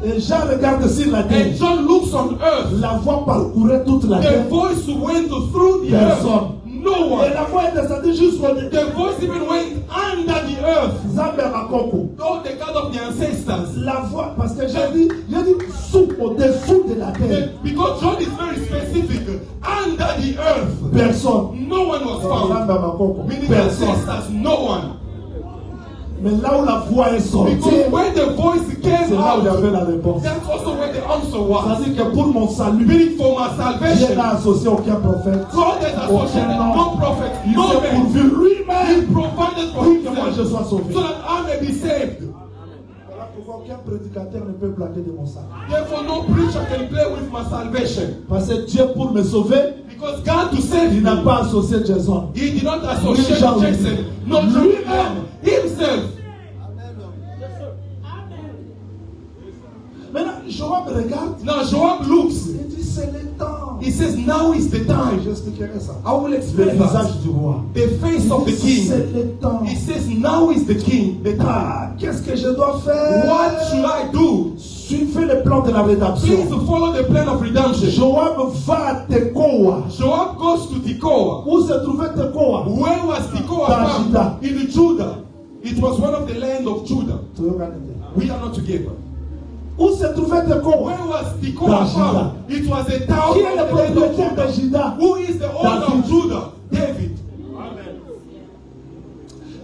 Et Jean regarde sur la terre. And John looks on earth. La voix parcourait toute la The terre. voice went through the Personne. earth. No Et one. la voix est descendue jusqu'au The voice even went under the earth. Zambé Makoko. All the God of the ancestors. La voix, parce que j'ai dit sous, au-dessous de la terre. Because John is very specific. Under the earth. Personne. No one was found. Zambé Makoko. Meaning the Personne. ancestors, no one. Mais là où la voix est sortie, Because when the voice came c'est là où il y avait out, la réponse. that's also where the answer was. C'est-à-dire que pour mon salut, Meaning for my Dieu salvation, n'a associé aucun prophète. God has associated no prophet, Il no s'est man. pourvu lui-même He provided for pour que moi je himself sois sauvé. so that I may be saved. Voilà pourquoi aucun prédicateur ne peut blaguer de mon salut. Therefore, no preacher can play with my salvation. Parce que Dieu, pour me sauver, Because God to save il me, n'a pas associé Jason. He did not associate Jean- Jason, not Lui-même. himself. Maintenant, Joab regarde. Now Joab looks. Il dit c'est le temps. He says, now is the time. J'expliquerai ça. I will Le explain that. visage du roi. The face of the C'est king. le temps. He says, now is the king. The time. Ah, qu'est-ce que je dois faire? What should I do? Suivez le plan de la rédemption. Please follow the plan of redemption. Joab va à Tekoa. Joab goes to Tekoa. Où se trouvait Tekoa? Where was Tekoa Dans Juda. found? In Judah. It was one of the land of Judah. We are not together. Où se trouvait Tekoa? Where was Tekoa Dans found? It was a town Qui est le of the land of propriétaire de Judah. Juda? Who is the owner David. of Judah? David.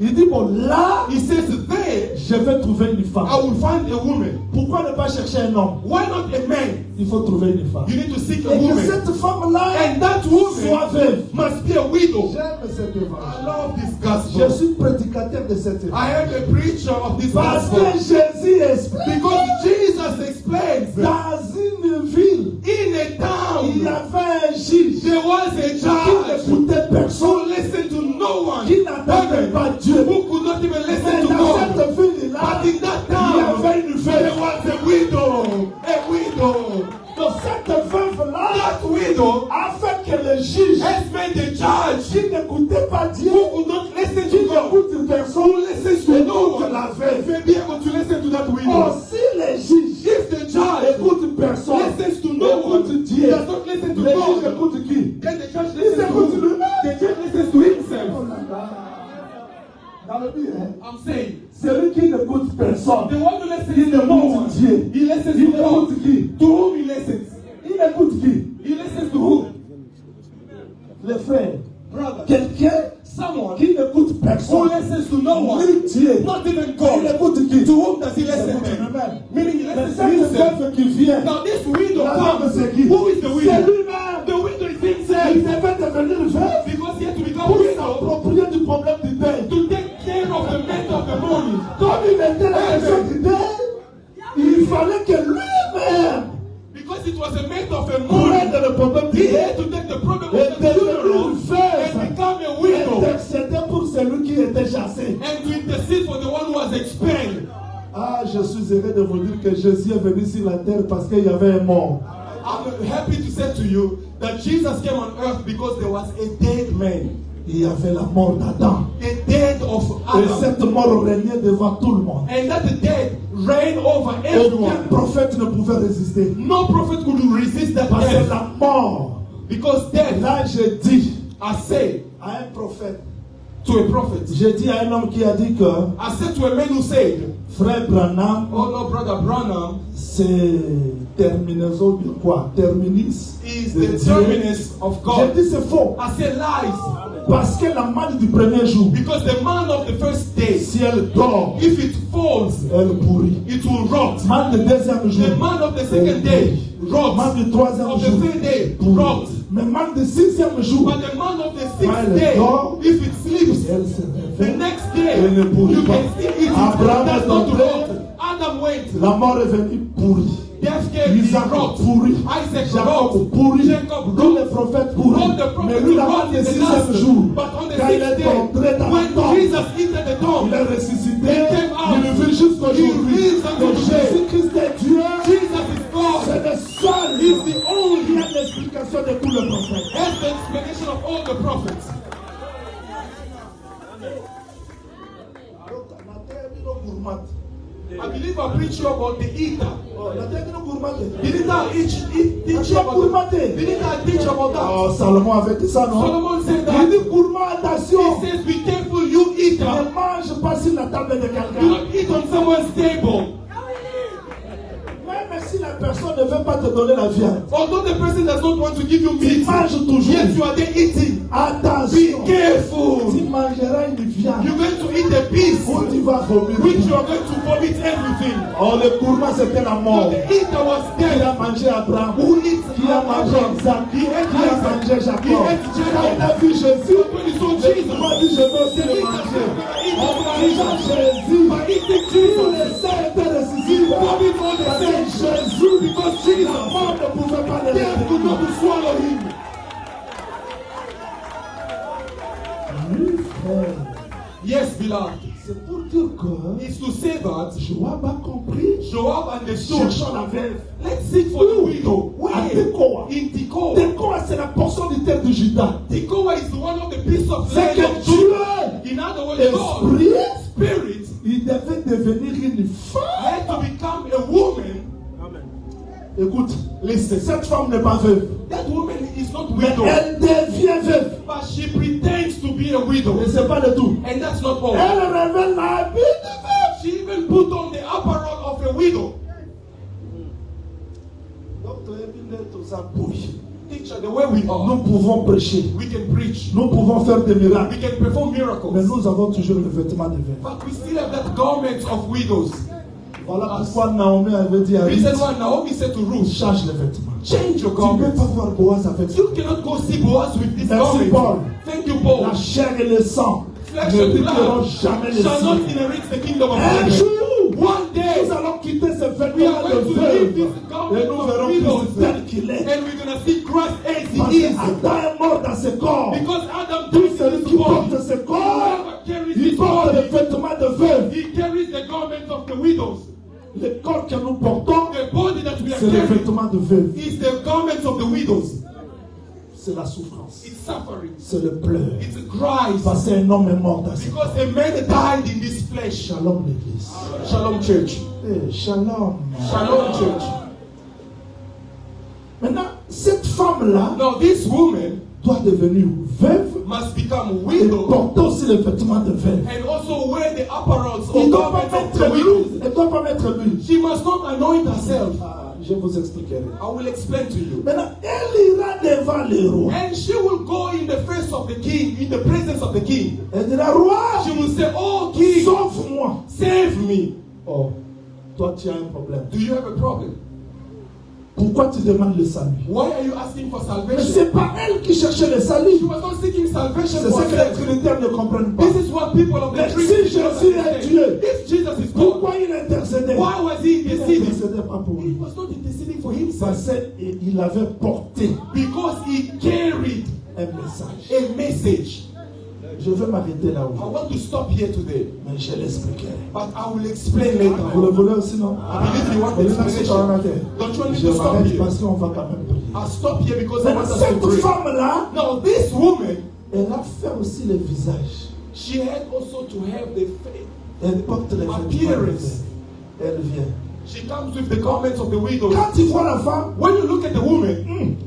Il dit bon là, He says, there je vais trouver une femme. I will find a woman. Pourquoi ne pas chercher un homme? Why not a man? Il faut trouver une femme. You need to seek a Et que woman. cette femme-là And that soit woman veuve. must be a widow. J'aime cet I évangile. love this Je gospel. suis prédicateur de cet I évangile. am a preacher of this Parce gospel. que Jésus explique Because Jesus explains dans une ville, in a il y town avait un juge there was a qui judge n'écoutait who personne, listened to no one, qui n'attendait pas Dieu. who could not even Mais listen to dans God. cette ville-là, But in that il y town avait une there veuve. was a widow. A widow. Donc cette veuve-là That widow a fait que le juge has made the judge qui n'écoutait pas Dieu, who could not listen qui to God, n'écoute personne, who listens to no écoute one, la veuve. may be able to listen to that widow. Oh, si les juges If the judge écoutent personne, listens to Dans le but, hein, I'm saying, celui qui n'écoute personne, the one who listens il to no écoute one, Dieu. he listens Il to God. écoute qui? To whom he listens? Il écoute qui? He listens to who? Les frères. Brother. Quelqu'un Someone qui n'écoute who personne. listens to no one. Ni Dieu. Not even Il God. écoute qui? To whom does he Il listen écoute then? lui-même. Meaning he Mais listens to cette himself. veuve qui vient, Now this widow la femme comes. c'est qui? Who is the C'est widow? lui-même. The widow is Il himself. devait devenir veuve Because he had to become pour widow s'approprier du problème du deuil. to take care of the matter of the mourning. Comme il était la personne du deuil, il fallait que lui-même Because it was a matter of a mourning. prenne le problème du He deuil had to take the problem et of the funeral devenir veuve and become a et widow d'intercéder pour celui qui était chassé. and to intercede for the one who was expelled. Ah, je suis heureux de vous dire que Jésus est venu sur la terre parce qu'il y avait un mort. I'm happy to say to you that Jesus came on earth because there was a dead man. Il y avait la mort d'Adam. The dead of Et Adam. cette mort régnait devant tout le monde. And that the dead reigned over everyone. Aucun prophète ne pouvait résister. No prophet could resist that Parce que death. la mort, Because death, là j'ai dit I say à un prophète, to a prophet, j'ai dit à un homme qui a dit que I said to a man who said, frère Branham, oh no, brother Branham c'est terminaison de quoi? Terminus is de the Dieu. terminus of J'ai God. dit c'est faux. I said lies. Parce que la manne du premier jour, Because the man of the first day, si elle dort, if it falls, elle pourrit. it will rot. Manne du deuxième jour, The man of the second day rot. manne du troisième Of the jour, third day pourrit. rot. Mais manne du sixième jour, But the man of the While sixth it day, dort, if it sleeps, elle se the réveille. next Elle ne day, pourrit you pas. can still eat it. Abraham That's est not to entré. rot. Adam went. La mort est venue pourrie. Death came, he Isaac rot. pourri. Isaac Jacob rot. pourri. Jacob Tous les rot. prophètes pourris. All the prophets Mais lui, la rot mort in du the sixième last jour, But on the quand il sixth est entré day, dans la when tombe, Jesus entered the tomb, il est ressuscité. He came out. Il vit jusqu'aujourd'hui. He lives until Donc today. Jésus-Christ est Dieu. Jesus is God. C'est le seul. He's the Il y only. a l'explication de tous les prophètes. That's the explanation of all the prophets. I believe I preach you about the eater. Didn't I teach you about that? Didn't I teach about that? Oh, Salomon avait dit ça, non? Solomon said Il that. dit gourmand, attention. He says, be careful, you eater. Ne mange pas sur la table de Do quelqu'un. not eat on someone's table. Même si la personne ne veut pas te donner la viande, Although the person does not want to give you tu meat, manges toujours. yet you are there eating. Attention. Be careful. Tu mangeras une viande You're going to eat a piece où tu vas vomir. which you are going to vomit everything. Oh, le gourmand, c'était la So mort. the eater was Qui dead. a mangé Abraham? Who eats Qui a mangé Isaac? He ate Qui a Isaac. mangé He Jacob? ate Quand il a Jacob. vu Jésus, When he saw il Jesus, m'a dit, je veux aussi le manger. En mangeant Jésus, by eating tous Jesus, les saints étaient ressuscités. vomit all the Parce que saints. Jésus, Because Jesus, la mort ne pouvait pas le death could not réveiller. swallow him. Oui, frère. Yes, beloved. C'est pour dire que It's to say that Joab a compris. Joab understood. Cherchons la veuve. Let's seek for the widow. À Where? Tekoa. In Tekoa. Tekoa, c'est la portion du terre de Juda. Tekoa is one of the piece of C'est land que of Judah. Dieu, In other words, God, esprit, Spirit, il devait devenir une femme. had to become a woman. Écoute, cette femme n'est pas veuve. That woman is not Mais widow, elle devient veuve. but she pretends to be a widow. Et c'est pas le tout. And that's not all. Elle révèle l'habit de veuve. She even put on the apparel of a widow. Teacher, the way we Nous are, pouvons prêcher. we can preach, Nous pouvons faire des miracles. we can perform Mais miracles, nous avons toujours le vêtement de veuve. but we still have that garment of widows. Voilà pourquoi Naomi avait dit à Ruth, Reason why Naomi said to Ruth, change les vêtements. change your Tu ne peux garment. pas voir Boaz avec ça. You cannot go see Boaz with this Merci, garment. Paul. Thank you, Paul. La chair et le sang Flesh ne and quitteront blood jamais les shall not cieux. inherit the kingdom of Un heaven. jour, One day, nous allons quitter ce we are vêtement going de to leave veuve this et garment nous of verrons widows, Christ tel qu'il est. and we're going to see Christ as Parce he is. qu'Adam est mort dans ce corps. Because Adam Tout died in celui his qui body. porte ce corps, Whoever carries il his porte le body, vêtement de veuve. he carries the garment of the widows. Le corps que nous portons, The body that we are c'est le carrying vêtement de veuve. is the garment of the widows. C'est la souffrance. It's suffering. C'est le pleur. It's cries. Parce qu'un homme est mort dans ce corps. Because a man died in this flesh. Shalom l'église. Shalom, church. Eh, shalom. Shalom, church. Maintenant, cette femme-là Now, this woman doit devenir veuve must become et widow porter aussi les vêtements de veille. And also wear the apparels Il or ne doit pas garments of mettre the l'huile. widows. Elle ne doit pas mettre l'huile. She must not anoint herself. Je vous expliquerai. I will explain to you. Maintenant, elle ira devant le roi. And she will go in the face of the king, in the presence of the king. Elle dira, roi, She will say, oh king, sauve-moi. save me. Oh, toi tu as un problème. Do you have a problem? Pourquoi tu demandes le salut? Why are you asking for Mais salvation? ce n'est pas elle qui cherchait le salut. She was not seeking salvation C'est for ce que les herself. Trinitaires ne comprennent pas. This is what people of the Mais Trinity si don't Jésus est understand. Dieu, If Jesus is God, pourquoi il intercédait? why was he Il interceding? n'intercédait pas pour He lui. was not interceding for himself. Parce qu'il avait porté Because he carried un message. a message. Je vais m'arrêter là I aujourd'hui. want to stop here today, Mais je l'expliquerai. but I will explain later. Vous le voulez aussi, non? I believe you want Vous the voulez aussi explanation. dans la terre? Don't you want me Je to stop m'arrête here? parce qu'on va quand même prier. I'll stop here because I Maintenant, want us to cette pray. femme-là, Now, this woman, elle a fait aussi le visage. she had also to have the faith. Elle porte les vêtements. Appearance. Elle vient. She comes with the garments of the widow. Quand tu vois la femme, When you look at the woman,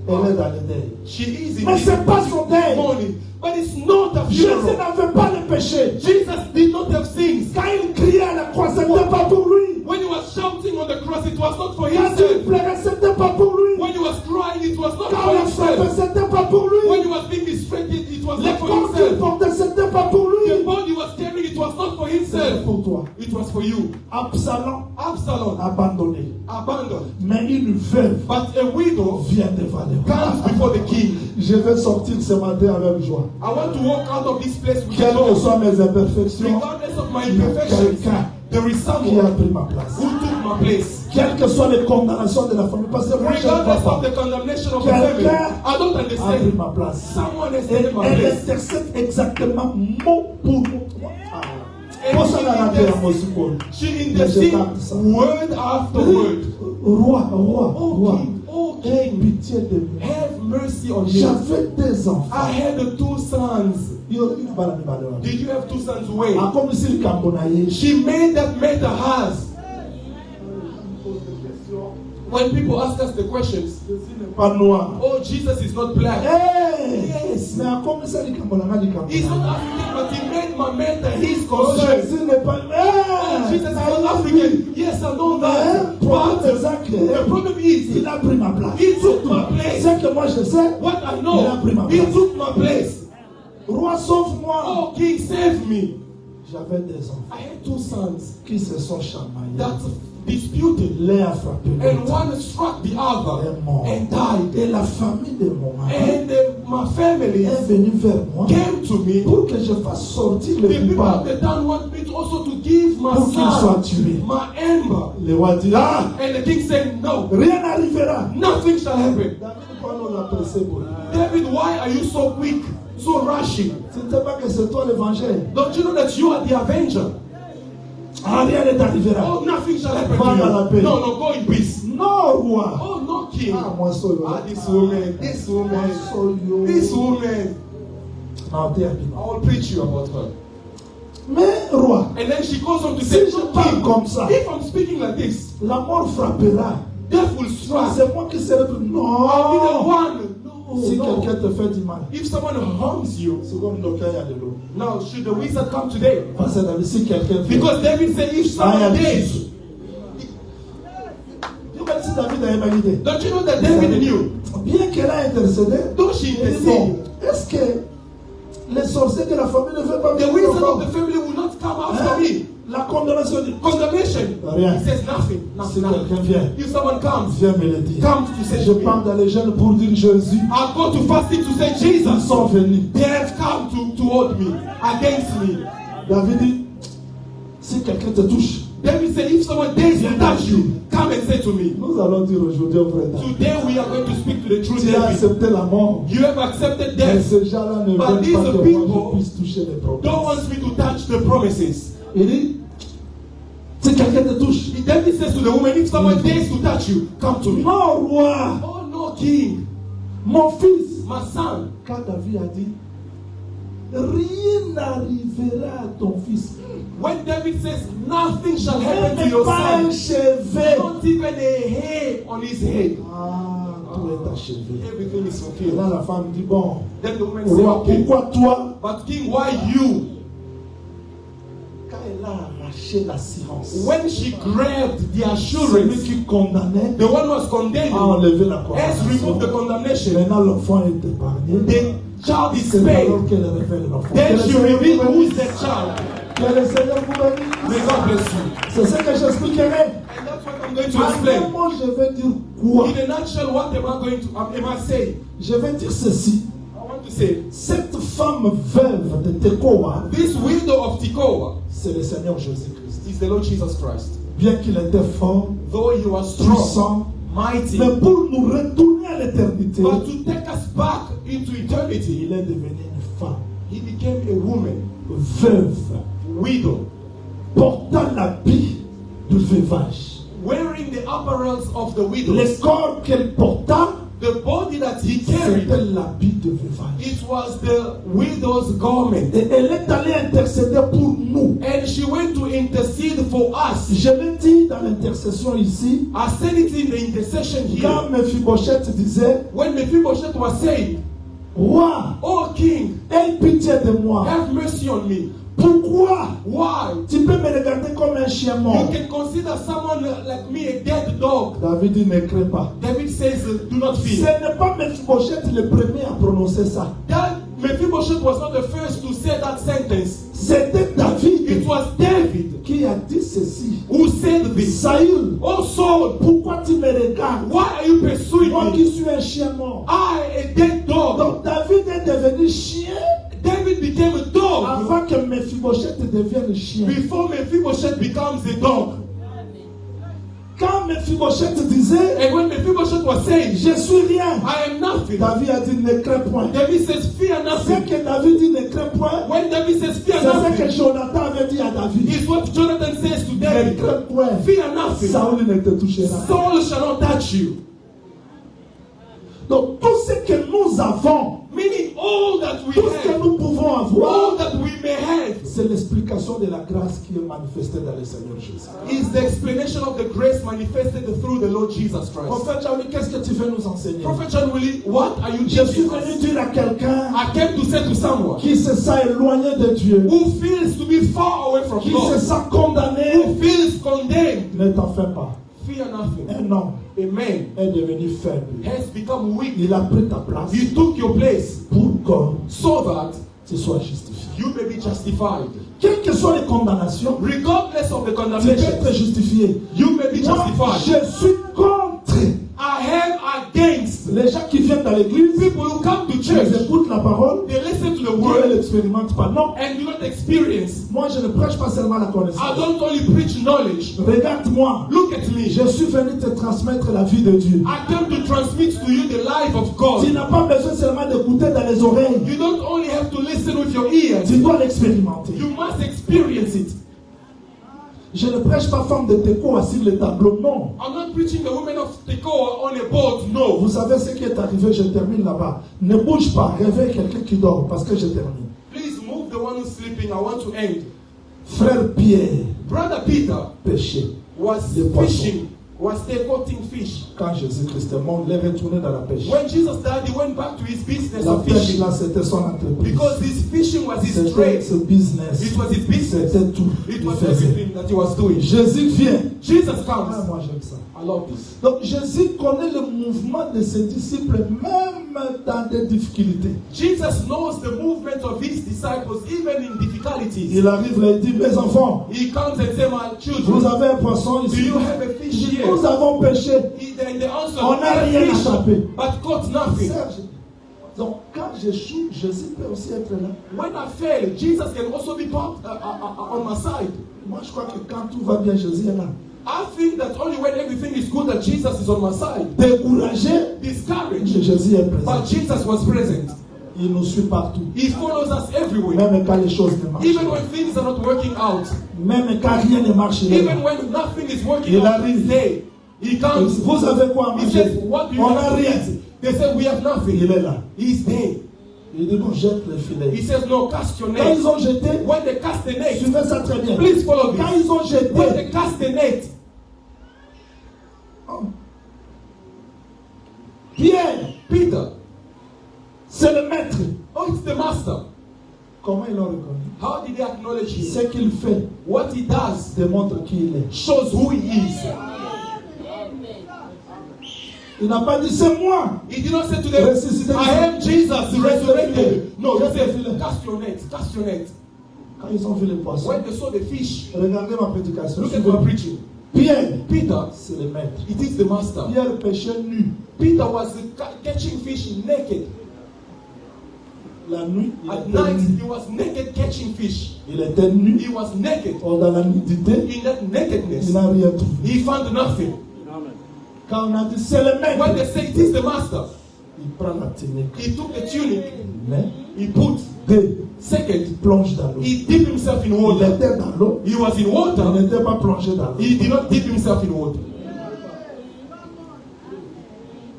elle est dans le deuil. she is in Mais c'est pas son deuil. morning, but it's not a Jésus funeral. n'avait pas le péché. Jesus did not have sins. Quand il criait à la croix, ce n'était pas pour lui. When he was shouting on the cross, it was not for Quand il himself. pleurait, ce n'était pas pour lui. When he was crying, it was not Quand for il frappait, himself. ce n'était pas pour lui. When he was being mistreated, it was Les not for corps qu'il himself. portait, ce n'était pas pour The lui. body he was carrying, it was not for C'était himself. pour toi. It was for you. Absalom Absalom abandonné. abandoned, Mais une veuve but a widow vient devant le roi. comes before the king. Je vais sortir ce matin avec joie. I want to walk out of this place with Quelles que joy. soient mes imperfections, Regardless of my il y a imperfections, quelqu'un there is qui a someone pris ma place. who took my place. Quelles que soient les condamnations de la famille, parce que moi je ne vois Regardless pas. of the condemnation of the family, I don't A pris understand. ma place. Someone has Et taken my elle place. intercède exactement mot pour mot. And Pour ça, on a raté un mot sur moi. she intercedes word after word. Roi, roi, Oh roi. king, oh Aie king, pitié de moi. have mercy on me. J'avais des enfants. I had 2 sons. Il y a une balle à me balayer. Did you have 2 sons away? Ah, comme si le Cambonaï. She made that matter hers. When people ask us the questions, Pas noir. oh, Jesus is not black. Hey! Yes. Mais comme ça, le Cambonaï, le He's Cambonaï. not African, but he made my matter his Oh, concern. Jésus n'est pas. Oh, Jesus is not African. Yes, I know that. Problème But des actes. the problem is, Il a pris ma place. he took my place. C'est que moi je sais. What I Il a know, pris ma he place. took my place. Roi, sauve-moi. Oh, King, save me. J'avais des enfants I had 2 sons qui se sont chamaillés. that disputed, L'un a frappé and l'autre. one struck the other Est mort. and died. Et la famille de mon mari And my family est venue vers moi came to me. pour que je fasse sortir le The people of coupable the town want me to also to give my pour qu'il soit son tué. my ember. Le roi dit, ah, And the king said, no, rien n'arrivera. nothing shall happen. David, pourquoi nous l'a pressé pour lui? David, why are you so quick, so rushing? Tu ne sais pas que c'est toi l'évangile. Don't you know that you are the avenger? Ah, rien ne t'arrivera. Oh, nothing shall happen Va dans la to paix. you. No, no, go in peace. Non, roi. Oh, no, king. Ah, moi seul. Ah, this woman, this woman, this woman. Non, t'es habillé. I will preach you about her. Mais, roi, And then she goes on to say, si je no, parle king, comme ça, if I'm speaking like this, la mort frappera. death will strike. C'est moi qui serai plus. I'll be the Non. one. No, Si no. quelqu'un te fait du mal, If someone harms you, c'est comme le cas de l'eau. now should the wizard come today? Parce que David, si quelqu'un fait. Because David said, if Ah, someone il y a dies, Jésus. Même si David avait validé. don't you know that David knew? Bien qu'elle a intercédé, Though she il dit, interceded, bon, est-ce que les sorciers de la famille ne veulent pas the venir wizard encore? of the family will not come after Hein? me. La condamnation dit, Condemnation. Rien. He says nothing. si Nothing. quelqu'un vient, If someone comes, viens me le dire. comes to say Je to me, parle dans les jeunes pour dire Jésus. I'll go to fasting to say, Ils Jesus, sont venus. they have come toward me, against me. David dit, si quelqu'un te touche, David said, if someone dares to touch you, come and say to me. nous allons dire aujourd'hui au vrai David. Today we are going to speak to the truth. Tu as David. accepté la mort. You have accepted Mais death. ces gens-là ne But veulent these pas que people moi je puisse toucher les Don't promesses. want me to touch the promises. Il dit, si quelqu'un te touche, David says to the woman, if someone dares to touch you, come to me. non, roi, Oh no, king, mon fils. my son. Quand David a dit, rien n'arrivera à ton fils. When David says, nothing shall happen to Même your pas un son, cheveu. not even a hair on his head. Ah, tout est achevé. Everything is Et fulfilled. là, la femme dit, bon, Then the woman said, roi, okay, pourquoi toi? but king, why you? quand elle a arraché l'assurance, when she grabbed the celui assurance, qui condamnait the one who was a condemned enlevé la has removed the condamnation. condemnation. Maintenant, l'enfant est épargné. The child is C'est alors spared. qu'elle révèle l'enfant. Then Que le she Seigneur revealed vous who is bénisse. the child. Que le Seigneur vous bénisse. May God bless you. C'est ce que j'expliquerai. And that's what I'm going to En un explain. mot, je vais dire quoi? In a nutshell, what am I going to am I saying? Je vais dire ceci. I want to say Cette femme veuve de Tekoa, this widow of Tekoa c'est le Seigneur Jésus-Christ. is the Lord Jesus Christ. Bien qu'il était fort, Though he was strong, puissant, mighty, mais pour nous retourner à l'éternité, but to take us back into eternity, il est devenu une femme he became a woman, veuve, widow, portant l'habit du veuvage. wearing the apparels of the widow. Le corps qu'elle porta, The body that he carried, c'était l'habit de veuvage. it was the widow's garment. Et elle est allée intercéder pour nous. And she went to intercede for us. Je l'ai dit dans l'intercession ici, I said it in the intercession here. quand Mephibosheth disait, When Mephibosheth was saying, Roi, "Oh King, aie pitié de moi. have mercy on me." Pourquoi Why? tu peux me regarder comme un chien You mort? can consider someone like me a dead dog. David dit, ne crains pas. David says, "Do not Ce fear." n'est pas Mephibosheth le premier à prononcer ça. That Mephibosheth was not the first to say that sentence. C'était David It was David qui a dit ceci. who said this. Saül, "Oh Saul, pourquoi tu me regardes? why are you pursuing Moi me? qui suis un chien mort. I, a dead dog." Donc David est devenu chien David became a dog avant que Mephibosheth devienne chien. before Mephibosheth becomes a dog. Quand Mephibosheth disait, And when Mephibosheth was saying, je suis rien, "I am nothing," David a dit, ne crains point. David says, "Fear Ce nothing." que David dit, ne crains point, When David says, c'est "Fear ce que nothing," Jonathan avait dit à David. is what Jonathan says to Ne David. crains point, Fear nothing. Saül ne te touchera. Saul shall not touch you. Donc tout ce que nous avons, Meaning all that we tout ce que have, nous pouvons avoir, all that we may have, c'est l'explication de la grâce qui est manifestée dans le Seigneur Jésus. is the explanation of the grace manifested through the Lord Jesus Christ. Prophète Jean-Louis, qu'est-ce que tu veux nous enseigner? Prophet John Willie, what are you Je suis teaching venu us? dire à quelqu'un I came to say to someone qui se sent éloigné de Dieu, who feels to be far away from qui se God, sent condamné, who feels condemned. ne t'en fais pas. Fear nothing. Un homme A man est devenu faible. has become weak. Il a pris ta place He took your place pour que so that tu sois justifié. you may be justified. Quelles que soient les condamnations, Regardless of the tu peux condemnation, être justifié. you may be Moi, justified. je suis contre I am against les gens qui viennent dans l'église, people who come to ils church, écoutent la parole, they listen to the et ils word, ne l'expérimentent pas. Non, and do not experience. moi je ne prêche pas seulement la I connaissance. don't only preach knowledge. Regarde-moi, Look at me. je suis venu te transmettre la vie de Dieu. I came to transmit to you the life of Tu God. n'as pas besoin seulement d'écouter dans les oreilles, You don't only have to listen with your ears, tu dois l'expérimenter. you must experience it. Je ne prêche pas femme de Tekoa sur le tableau, non. I'm not preaching the women of Tekoa on a boat, no. Vous savez ce qui est arrivé, je termine là-bas. Ne bouge pas, réveille quelqu'un qui dort, parce que je termine. Please move the one who's sleeping. I want to end. Frère Pierre, Brother Peter péché. was Les poissons. fishing, was taking fish. Quand Jésus-Christ est mort, il est retourné dans la pêche. When Jesus died, he went back to his business La of pêche, fishing. là, c'était son entreprise. Because his fishing was his C'était trade. ce business. It was his business. C'était tout. It Il was faisait. everything that he was doing. Jésus vient. Jesus Ah, comes. moi, j'aime ça. I love this. Donc, Jésus connaît le mouvement de ses disciples, même dans des difficultés. Jesus knows the movement of his disciples even in difficulties. Il arrive là, il dit, mes enfants, He comes and says, "My vous children, avez un poisson do ici. you have a fish here?" Nous avons pêché. And the answer, On n'a "We rien have fish, attrapé. but caught nothing." Serge, donc, quand j'échoue, Jésus peut aussi être là. When I fail, Jesus can also be part on my side. Moi, je crois que quand tout va bien, Jésus est là. I think that only when everything is good that Jesus is on my side. Découragé, Discouraged, Jésus est présent. but Jesus was present. Il nous suit partout. He follows us everywhere. Même quand les choses ne marchent Even pas. when things are not working out. Même quand rien ne marche, il est là. Even when nothing is working Il out arrive. this day. He comes. Vous avez quoi à He manger? says, "What do you On have n'a to rien. eat?" They say, "We have nothing." Il est là. He's there. Il dit, bon, jette les He filets. says, "No, cast your Quand net." ils ont jeté, When they cast the net, suivez ça très bien. please follow Quand this. ils ont jeté, When they cast the net, Pierre, Peter, c'est le maître. oh, it's the master. Comment ils l'ont reconnu? How did they acknowledge him? Ce qu'il fait What he does démontre qui il est. shows who he is. Il n'a pas dit c'est moi. He did not say to them, Ressuscité. I am Jesus, the resurrected. No, he Yes, said, yes. cast your net, cast your net. Quand ils ont vu les poissons, When they saw the fish, regardez ma prédication. look at my preaching. Pierre, Peter, c'est le maître. it is the master. Pierre pêchait nu. Peter was catching fish naked. La nuit, il At était night, nu. he was naked catching fish. Il était nu. He was naked. Or dans la nudité, In that nakedness, il n'a rien trouvé. he found nothing. Quand on a dit c'est le maître, When they say it is the master, il prend la tunique. he took the tunic, Mais, he put, deux, second, il plonge dans l'eau. he dipped himself in Il water. était dans l'eau. He was in Il water. n'était pas plongé dans l'eau. He did not dip himself in water.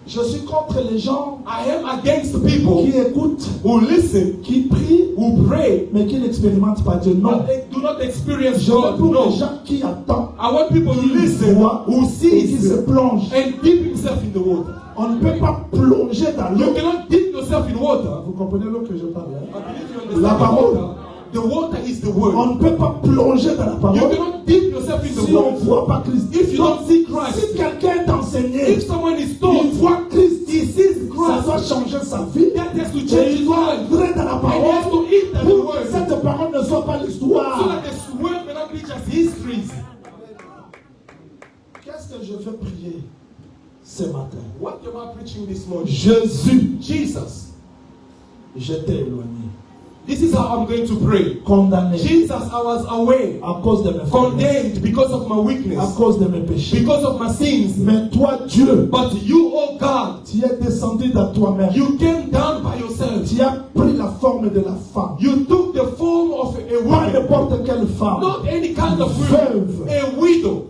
Je suis contre les gens I am against people qui écoutent, who listen, qui prient, who pray, mais qui n'expérimentent pas Dieu. Non. but they do not experience Je veux God. pour No. les gens qui attendent, I want people who qui listen, voient, who et qui se sees, plongent. and dip himself in the water. On ne peut pas plonger dans You l'eau. cannot dip yourself in water. Vous comprenez l'eau que je parle, hein? I believe you understand La the parole. water. The water is the On word. ne peut pas plonger dans la You parole cannot dip yourself in the si on ne word. voit pas Christ. If you Donc, don't see Christ, si quelqu'un est enseigné, if someone is il told, voit Christ, he sees ça doit Christ, changer sa vie. that has to Et change il his doit life. entrer dans la And he has parole to eat that pour que word, cette parole ne soit pas so l'histoire. that this word may not be just histories. Qu'est-ce que je veux prier ce matin? What am I preaching this morning? Jésus, Jesus. j'étais éloigné, This is how I'm going to pray. condamné Jesus, I was away, à cause de mes faiblesses, condemned because of my à weakness, cause de mes péchés. because of my sins. Mais toi, Dieu, But you, oh God, tu es descendu dans toi-même. you came down by yourself. Tu as pris la forme de la femme. You took the form of a Pas woman, n'importe quelle femme. not any kind of woman, Veuve. a widow.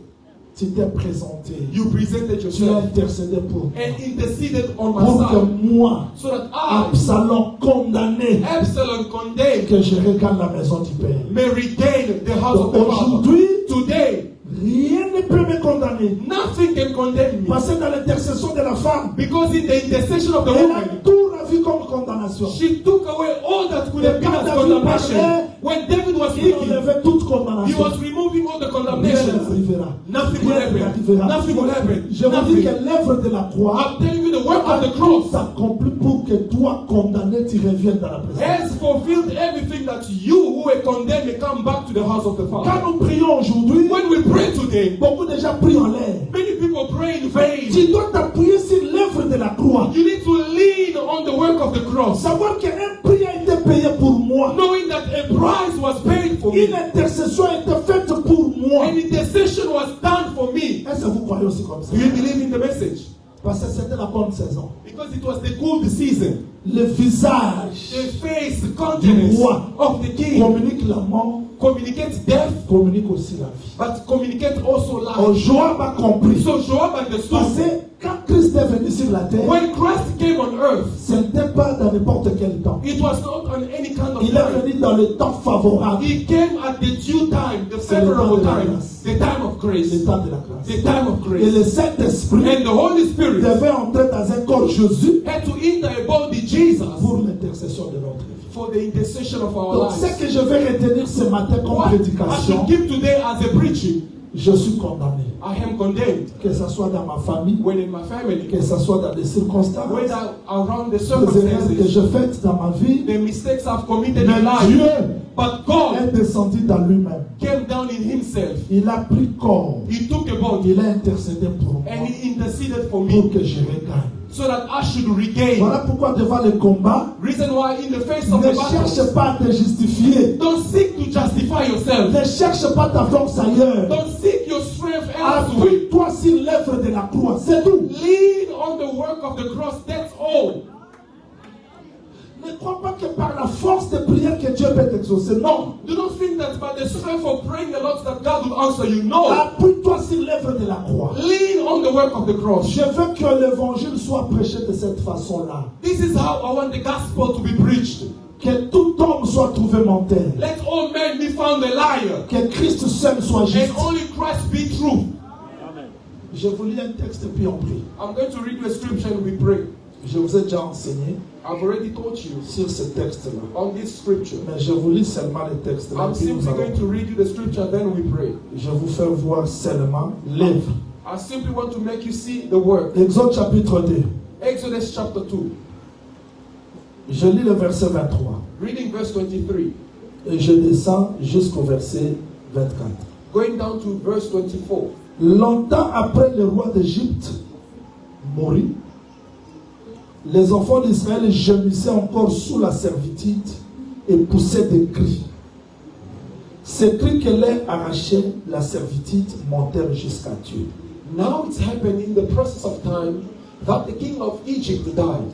Tu t'es présenté. You presented Tu as yourself intercédé pour moi. and interceded on my Pour que side, moi, so that I, Absalom condamné, Absalom condemned, que je regarde la maison du Père. may regain the house of Donc the Father. aujourd'hui, Today, rien ne peut me condamner. nothing can condemn me, Parce que dans l'intercession de la femme, because in the intercession of the elle a woman, tout ravi comme condamnation. she took away all that could have been as condemnation. When David was Il speaking, enlevait toute he condamnation. was removing all the Rien condemnations. n'arrivera. Nothing will Rien happen. n'arrivera. Nothing will happen. Je vous dis Nothing. que l'œuvre de la croix I'm telling you, the work a of the tout cross s'accompli pour que toi, condamné, tu reviennes dans la présence. has fulfilled everything that you who were condemned may come back to the house of the Quand Father. nous prions aujourd'hui, When we pray today, beaucoup de gens prient en l'air. many people pray in vain. Tu dois t'appuyer sur l'œuvre de la croix. You need to lean on the work of the cross, Savoir qu'un prix a été payé pour moi. knowing that a price was paid for me. Une intercession a été faite pour moi. An intercession was done for me. Est-ce que vous croyez aussi comme ça? Do you believe in the message? Parce que c'était la bonne saison. Because it was the good season. Le visage The face, the countenance roi of the king communique la mort, communicates death, communique aussi la vie. but communicates also Oh, life. Joab a compris. So Joab Parce understood que quand Christ est venu sur la terre, when Christ came on earth, ce n'était pas dans n'importe quel temps. it was not on any kind of Il est time. venu dans le temps favorable, He came at the due time, the C'est le favorable temps de la time, grâce. the time of grace, le temps de la grâce. the time of Et grace. le Saint-Esprit And the Holy Spirit devait entrer dans un corps Jésus had to enter a body Jesus pour l'intercession de notre vie. for the intercession of our Donc, ce lives. que je vais retenir ce matin comme What I prédication, should give today as a preaching, je suis condamné. I am condemned. Que ce soit dans ma famille, When in my family, que ce soit dans des circonstances, whether around the les erreurs que circumstances, je fais dans ma vie, the mistakes I've committed mais in life, Dieu but God est descendu dans lui-même. came down in Himself. Il a pris corps, He took a body il a intercédé pour moi, and He interceded for me pour que je regagne. so that I should regain. Voilà pourquoi devant le combat, Reason why in the face of ne the battle, cherche pas à te justifier. don't seek to justify yourself. Ne cherche pas ta force ailleurs. Don't seek your strength elsewhere. Appuie-toi sur l'œuvre de la croix, c'est tout. Lean on the work of the cross. That's all. Ne crois pas que par la force de prière que Dieu peut t'exaucer. Non. Do not think that by the strength of praying a lot that God will answer you. No. Appuie-toi sur l'œuvre de la croix. Lean on the work of the cross. Je veux que l'évangile soit prêché de cette façon-là. This is how I want the gospel to be preached. Que tout homme soit trouvé menteur. Let all men be found a liar, Que Christ seul soit juste. and only Christ be true. Je vous lis un texte puis on prie. I'm going to read you a scripture and we pray. Je vous ai déjà enseigné I've already taught you sur ce texte-là. on this scripture. Mais je vous lis seulement les textes. I'm Puis nous simply allons- going to read you the scripture, then we pray. Je vous fais voir seulement l'œuvre. I simply want to make you see the work. Exode chapitre 2. Exodus chapter 2, Je lis le verset 23. reading verse 23, Et je descends jusqu'au verset 24. going down to verse 24. Longtemps après le roi d'Égypte mourut, les enfants d'Israël gémissaient encore sous la servitude et poussaient des cris. Ces cris que leur arrachait la servitude montèrent jusqu'à Dieu. Now it's happened in the process of time that the king of Egypt died.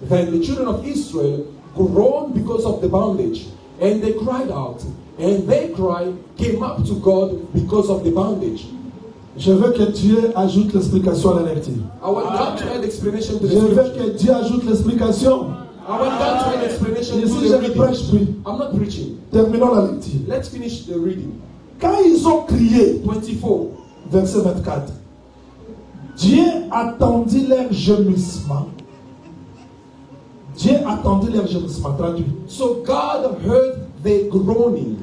Then the children of Israel groaned because of the bondage, and they cried out, and their cry came up to God because of the bondage. Je veux que Dieu ajoute l'explication à la lecture. I want God to add explanation to the Je veux scripture. que Dieu ajoute l'explication. I want God to add explanation to Ici, the je ne reading. prêche plus. I'm not preaching. Terminons la lecture. Let's finish the reading. Quand ils ont crié, 24. verset 24, Dieu attendit leur gémissement. Dieu attendit leur gémissement. Traduit. So God heard their groaning.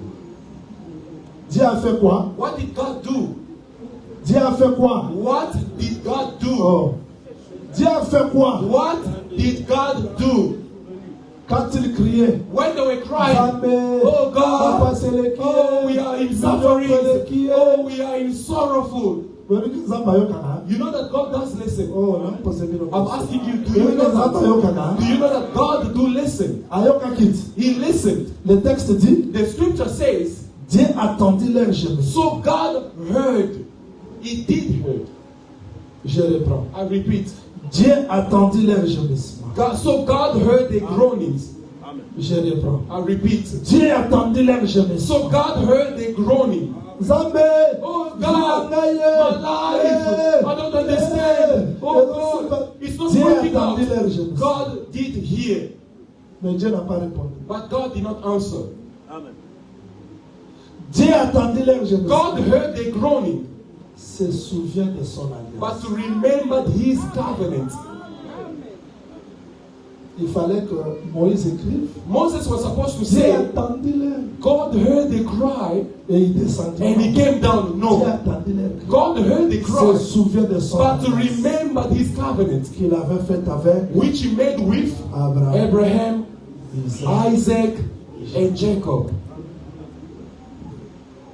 Dieu a fait quoi? What did God do? Dieu a fait quoi? What did God do? Oh. Dieu a fait quoi? What did God do? Quand il criait, When they were crying, Amen. oh Papa, God, c'est le qui oh, we est. are in Nous suffering, avons le qui est. oh, we are in sorrowful. Vous voyez que nous avons eu Canaan? You know that God does listen. Oh, là, on pose bien. I'm asking you, do Vous you voyez que know nous avons eu that? Canaan? Do you know that God do listen? Ayoka quitte. He listened. Le texte dit, The scripture says, Dieu attendit leur gémissement. so God heard. He did hear. Je reprends. I repeat. Dieu attendit leur gémissement. So God heard the groanings. Je reprends. I repeat. Dieu attendit leur gémissement. So God heard the groaning. Zambé. Oh God, my life, I don't understand. Oh God, it's not Dieu working attendit leur out. gémissement. God did hear, Mais Dieu n'a pas répondu. but God did not answer. Dieu attendit leur gémissement. God heard the groaning, Se souvient de son but alliance. remembered His covenant. Il fallait que Moïse écrive. Moses was supposed to Dieu say, attendit leur. God heard the cry Et il descendit. and He came down. Dieu No, attendit leur. God heard the Se cry, souvient de son but alliance remembered His covenant, qu'il avait fait avec which He made with Abraham, Abraham, Isaac. Isaac, and Jacob.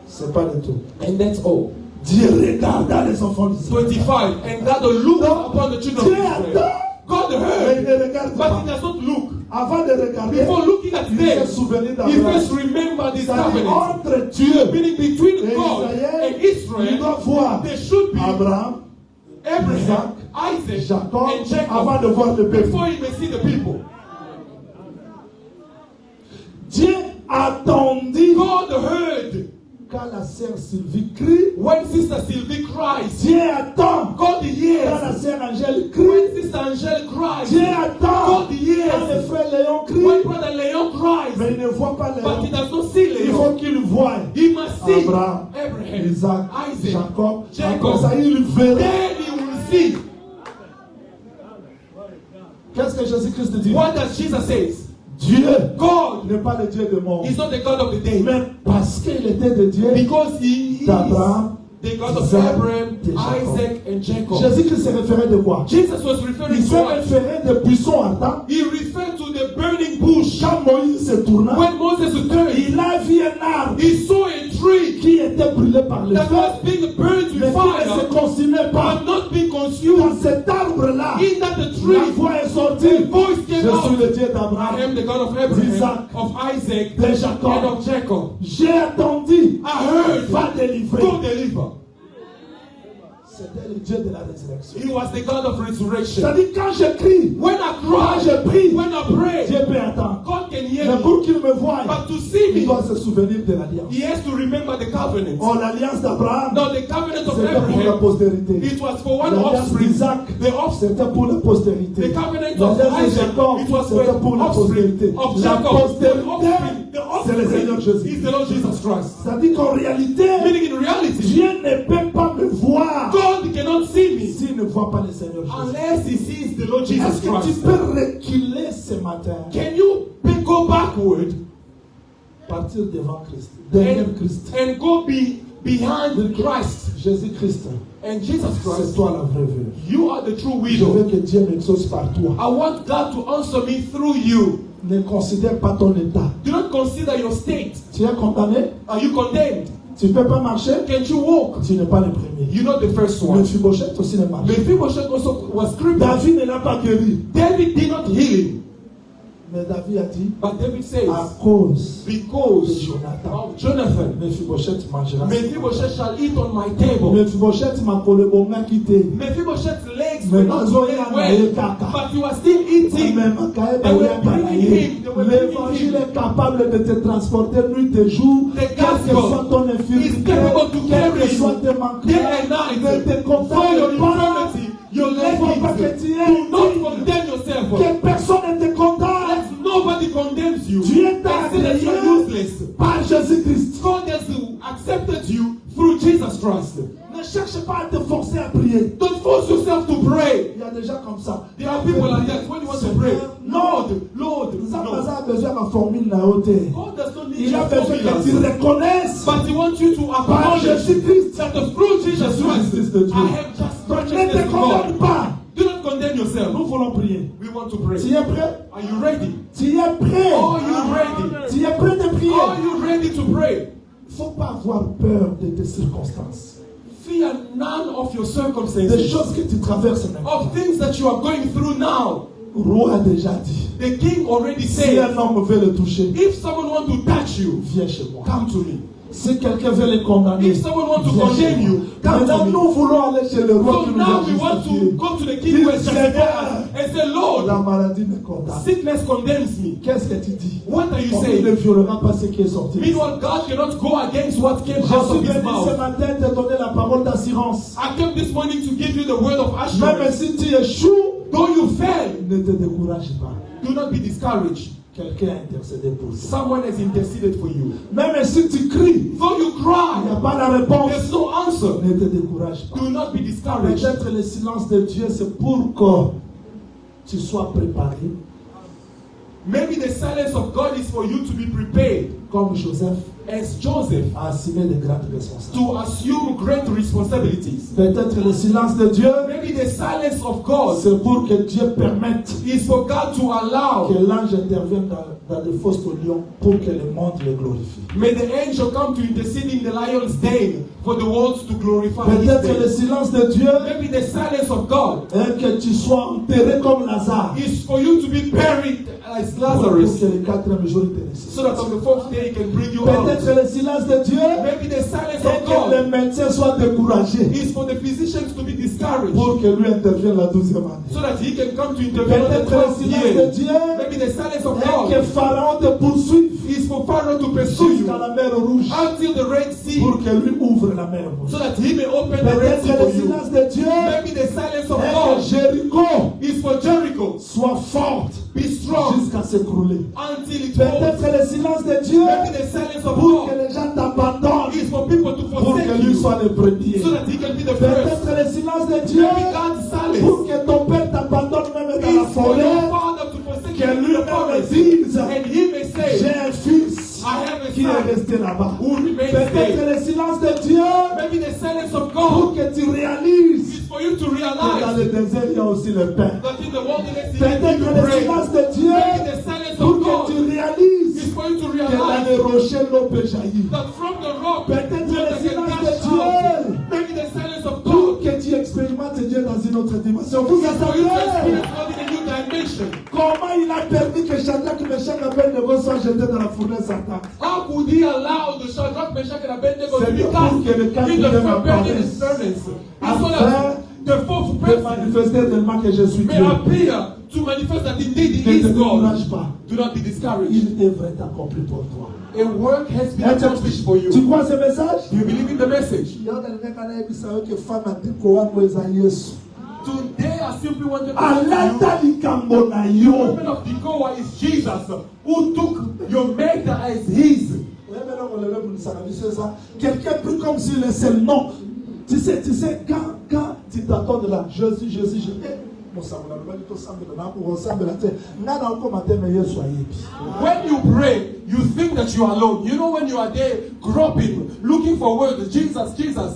C'est pas du tout. And that's all. Dieu regarda les enfants d'Israël. 25. And God looked upon the children of Dieu Israel. attend. God Mais il heard, ne regarde but He pas. does not look. Avant de regarder, Before looking at il them, se souvenait He d'Abraham. first remembered His C'est-à-dire, covenant. entre Dieu Meaning between et God Israël, and il Israel, doit voir there should be Abraham, Abraham, Isaac, Jacob, and avant Jacob de voir le peuple. before He may see the people. Dieu attendit God heard quand la sœur Sylvie crie. when Sister Sylvie cries. Dieu attend God quand la hears sœur Angèle when crie. Sister Angel cries. Dieu attend God quand le hears frère Léon when crie. Brother Leon cries. Mais il ne voit pas But he Léon. does not see Il faut Leon. qu'il voie He must see Abraham, Abraham, Isaac, Isaac, Jacob. Jacob. Après ça, il verra. Then he will see. Qu'est-ce que Jésus-Christ dit? What does Jesus say? Dieu God n'est pas le Dieu de mort. is not the God of the day. Mais parce qu'il était de Dieu, Because He is d'Abraham, the God of Isaac, Abraham, de Jacob. Isaac, and Jacob. Jésus-Christ se référait de quoi? Jesus was referring Il to se what? référait de buisson ardent. He referred to the burning bush. Quand Moïse se tourna, When Moses turned, il a vu un arbre he saw a tree qui était brûlé par le that feu, was being burned mais with qui ne se fire consumait pas. but not being Dans consumed. cet arbre-là, In that the la tree, voix est the sortie. voice Je came suis out. le Dieu I d'Abraham, am the God of Abraham, Isaac, of Isaac, de Jacob. and of Jacob. J'ai attendu. I heard. Va délivrer. Go deliver. C'était le Dieu de la résurrection. He was the God of resurrection. C'est-à-dire, quand je crie, When I quand cry, je prie, when I pray, Dieu peut attendre. God can hear Mais me. pour qu'il me voie, But to see il me, doit se souvenir de l'alliance. he has to remember the covenant. Oh, l'alliance d'Abraham, Now the covenant of c'était pour la Abraham, postérité. it was for one L'alliance offspring. d'Isaac, The offspring. c'était pour la postérité. The covenant of L'alliance de Isaac, Jacob, it was c'était for pour la offspring postérité. of La Jacob. The postérité, c'est offspring, le Seigneur Jésus. is the Lord Jesus Christ. C'est-à-dire qu'en réalité, Meaning in reality, Dieu ne peut pas me voir God cannot see me si s'il ne voit pas le Seigneur Jésus? unless he sees the Lord Jesus Est-ce que tu Christ. peux reculer ce matin, Can you go backward partir devant Christ, derrière Christ? and go behind Christ? Jésus-Christ, And Jesus c'est Christ, toi la vraie vue. you are the true Je veux widow. que Dieu m'exauce par toi. I want God to answer me through you. Ne considère pas ton état. Do not consider your state. Tu es condamné? Are you condemned? Tu ne peux pas marcher? Can't you walk? Tu n'es pas le premier. You're not the first one. Mephibosheth aussi ne marche. Mephibosheth also was crippled. David ne l'a pas guéri. David did not heal him. Mais David a dit, But David says, à cause because Jonathan, of Jonathan, Mephibosheth mangera. Mephibosheth shall eat on my table. Mephibosheth m'a collé bon gars quitté. Mephibosheth's legs Mais were not going well, but he was still eating. They were bringing him. They were L'évangile bringing him. est capable de te transporter nuit et jour, The quelle que soit gospel ton is infirmité, capable to quel que carry soit you tes day manquements. and night. Ne te For your condamne pas. infirmity, your Ne faut pas que leggings. tu Do not aies condemn yourself. que personne ne te condamne. Nobody condemns you. Tu es They say that you are useless. par Jésus-Christ. God has accepted you through Jesus Christ. Ne cherche pas à te forcer à prier. Don't force yourself to pray. Il y a des gens comme ça. There are people like that. When you want to pray, Lord, Ça no. a besoin de la formule la haute. God does not need Il a your besoin que tu formulas. reconnaisses But He wants you to par acknowledge Jésus-Christ. that through Jesus Christ, Justice de Dieu. I have just Ne righteousness te of condamne God. pas. Do not condemn yourself. Nous voulons prier. We want to pray. Tu es prêt? Are you ready? Tu es prêt? Are you ready? Tu es prêt de prier? Are you ready to pray? Il ne faut pas avoir peur de tes circonstances. Fear none of your Des circumstances, choses que tu traverses maintenant. of things that you are going through now. Le roi a déjà dit. The king already Si said, un homme veut le toucher, if someone wants to touch you, viens chez moi. come to me. Si quelqu'un veut le condamner, If someone wants to viens chez condemn moi. you, come Maintenant, to me. nous voulons aller chez le roi So qui nous now a we want to justifiés. go to the king who has justified us and say, Lord, La maladie me condamne. sickness condemns me. Qu'est-ce que tu dis? What are you On ne saying? violera pas ce qui est sorti. Meanwhile, God cannot go against what came Je out suis of his venu ce mouth. matin te donner la parole d'assurance. I came this morning to give you the word of Même assurance. si tu échoues, Though you fail, ne te décourage pas. do not be discouraged. Quelqu'un a intercédé pour toi. Someone has interceded for you. Même si tu cries, Though you il n'y a cry, pas la réponse. there's no answer. Ne te décourage pas. Do not be discouraged. Peut-être le silence de Dieu, c'est pour que tu sois préparé, Maybe the silence of God is for you to be prepared, comme Joseph, as Joseph, à assumer de grandes responsabilités. to assume great responsibilities. Peut-être le silence de Dieu, Maybe the silence of God c'est pour que Dieu permette is for God to allow. que l'ange intervienne dans les fosses au lion pour que le monde le glorifie. May the angel come to intercede in the lion's den for the world to glorify his Peut-être le name. silence de Dieu Maybe the silence of God est que tu sois enterré comme Lazare. is for you to be buried as Pour Lazarus, que le quatrième jour il te ressuscite. so that on the fourth day he can bring you out. Peut-être le silence de Dieu Maybe the silence est of que God les médecins soient découragés is for the physicians to be discouraged, pour que lui intervienne la 12e année. so that he can come to intervene on the Peut-être le 12th silence de year. Dieu Maybe the silence of est que God Pharaon te poursuive is for Pharaoh to pursue you jusqu'à la mer Rouge until the Red Sea, pour que lui ouvre la mer Rouge. so that he may open the Red Peut-être Sea le for you. silence de Dieu Maybe the silence of est que God Jéricho is for Jericho, soit forte be strong jusqu'à s'écrouler. until it falls. Peut-être le silence de Dieu Maybe the silence of pour que God les gens t'abandonnent, is for people to pour forsake que lui you, soit le premier. so that he can be the first. Peut-être le silence de Dieu Maybe God's silence pour que ton père t'abandonne même dans la is for your forêt, father to forsake que you in the lui-même forest, dise, and he may j'ai say, un fils I have a qui est son resté là-bas. who remains Peut-être there. le silence de Dieu Maybe the silence of pour God que tu réalises is for you to que dans realize le désert il y a aussi le pain. that in the wilderness he can Peut-être give you le bread. silence de Dieu Maybe the silence pour of que God tu réalises is for you to que dans realize les rochers l'eau peut jaillir. that from the rock Peut-être water le can silence gush de out. Dieu Maybe the silence of pour God que tu expérimentes Dieu dans une autre dimension. Vous is for you to entendez experience God in a new dimension. comment il a permis que Shadrach, Meshach et Abednego soient jetés dans la fournaise ardente? How could he allow the Shadrach, Meshach, and Abednego to C'est be pour cast que le in the quatrième burning apparaisse. furnace? So Afin that the fourth de person manifester tellement que je suis may Dieu. appear to manifest that indeed he Ne is te God. décourage pas. Do not be discouraged. Il devrait accomplir pour toi. A work has been accomplished for Tu you. crois ce message? Do you believe in the message? Today I simply wanted to tell you, Alata likambo na the yo. woman of Tekoa is Jesus, who took your maker as his. Quelqu'un prie comme si le seul nom. Tu sais, quand Tu t'attends de là. Jésus, Jésus, Jésus. Mon savoir, le mal tout semble là pour ensemble la terre. N'a dans le matin meilleur soyez. When you pray, you think that you are alone. You know when you are there groping, looking for words, Jesus, Jesus.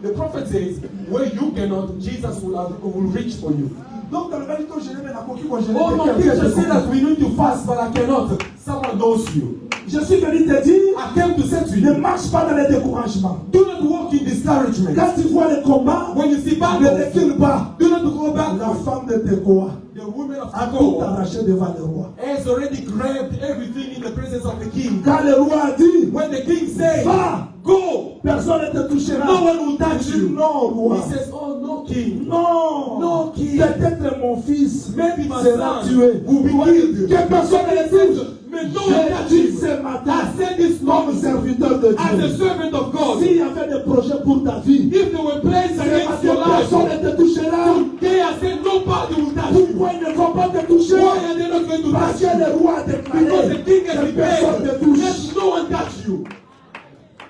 The prophet says, where you cannot, Jesus will reach for you. Donc dans le mal tout je n'ai pas compris moi je n'ai Oh my teacher said that we need to fast, but I cannot. Someone knows you. Je suis venu te dire, I came to say to ne you, marche pas dans les découragements. do not walk in discouragement. Quand tu vois les combats, When you see ne battles, recule pas. do not go back. La femme de Tekoa The woman of a tout Tekoa arraché devant le roi. has already grabbed everything in the presence of the king. Quand le roi a dit, When the king says, va, go, personne ne te touchera. no one will touch Il dit, you. non, roi. He says, oh no king. Non. No king. Peut-être mon fils Maybe my sera son tué. will be killed. Que personne ne le touche. May no one touch J'ai dit him. ce matin, I said this comme morning, serviteur de as a Dieu, servant of God, s'il y avait des projets pour ta vie, if there were plans ce against matin, your life, personne ne te touchera. today I said nobody will touch you. Pourquoi ils ne vont pas te toucher? Why are they not going to Parce touch que you? le roi a Because the déclaré king has que personne ne declared, te touche. let no one touch you.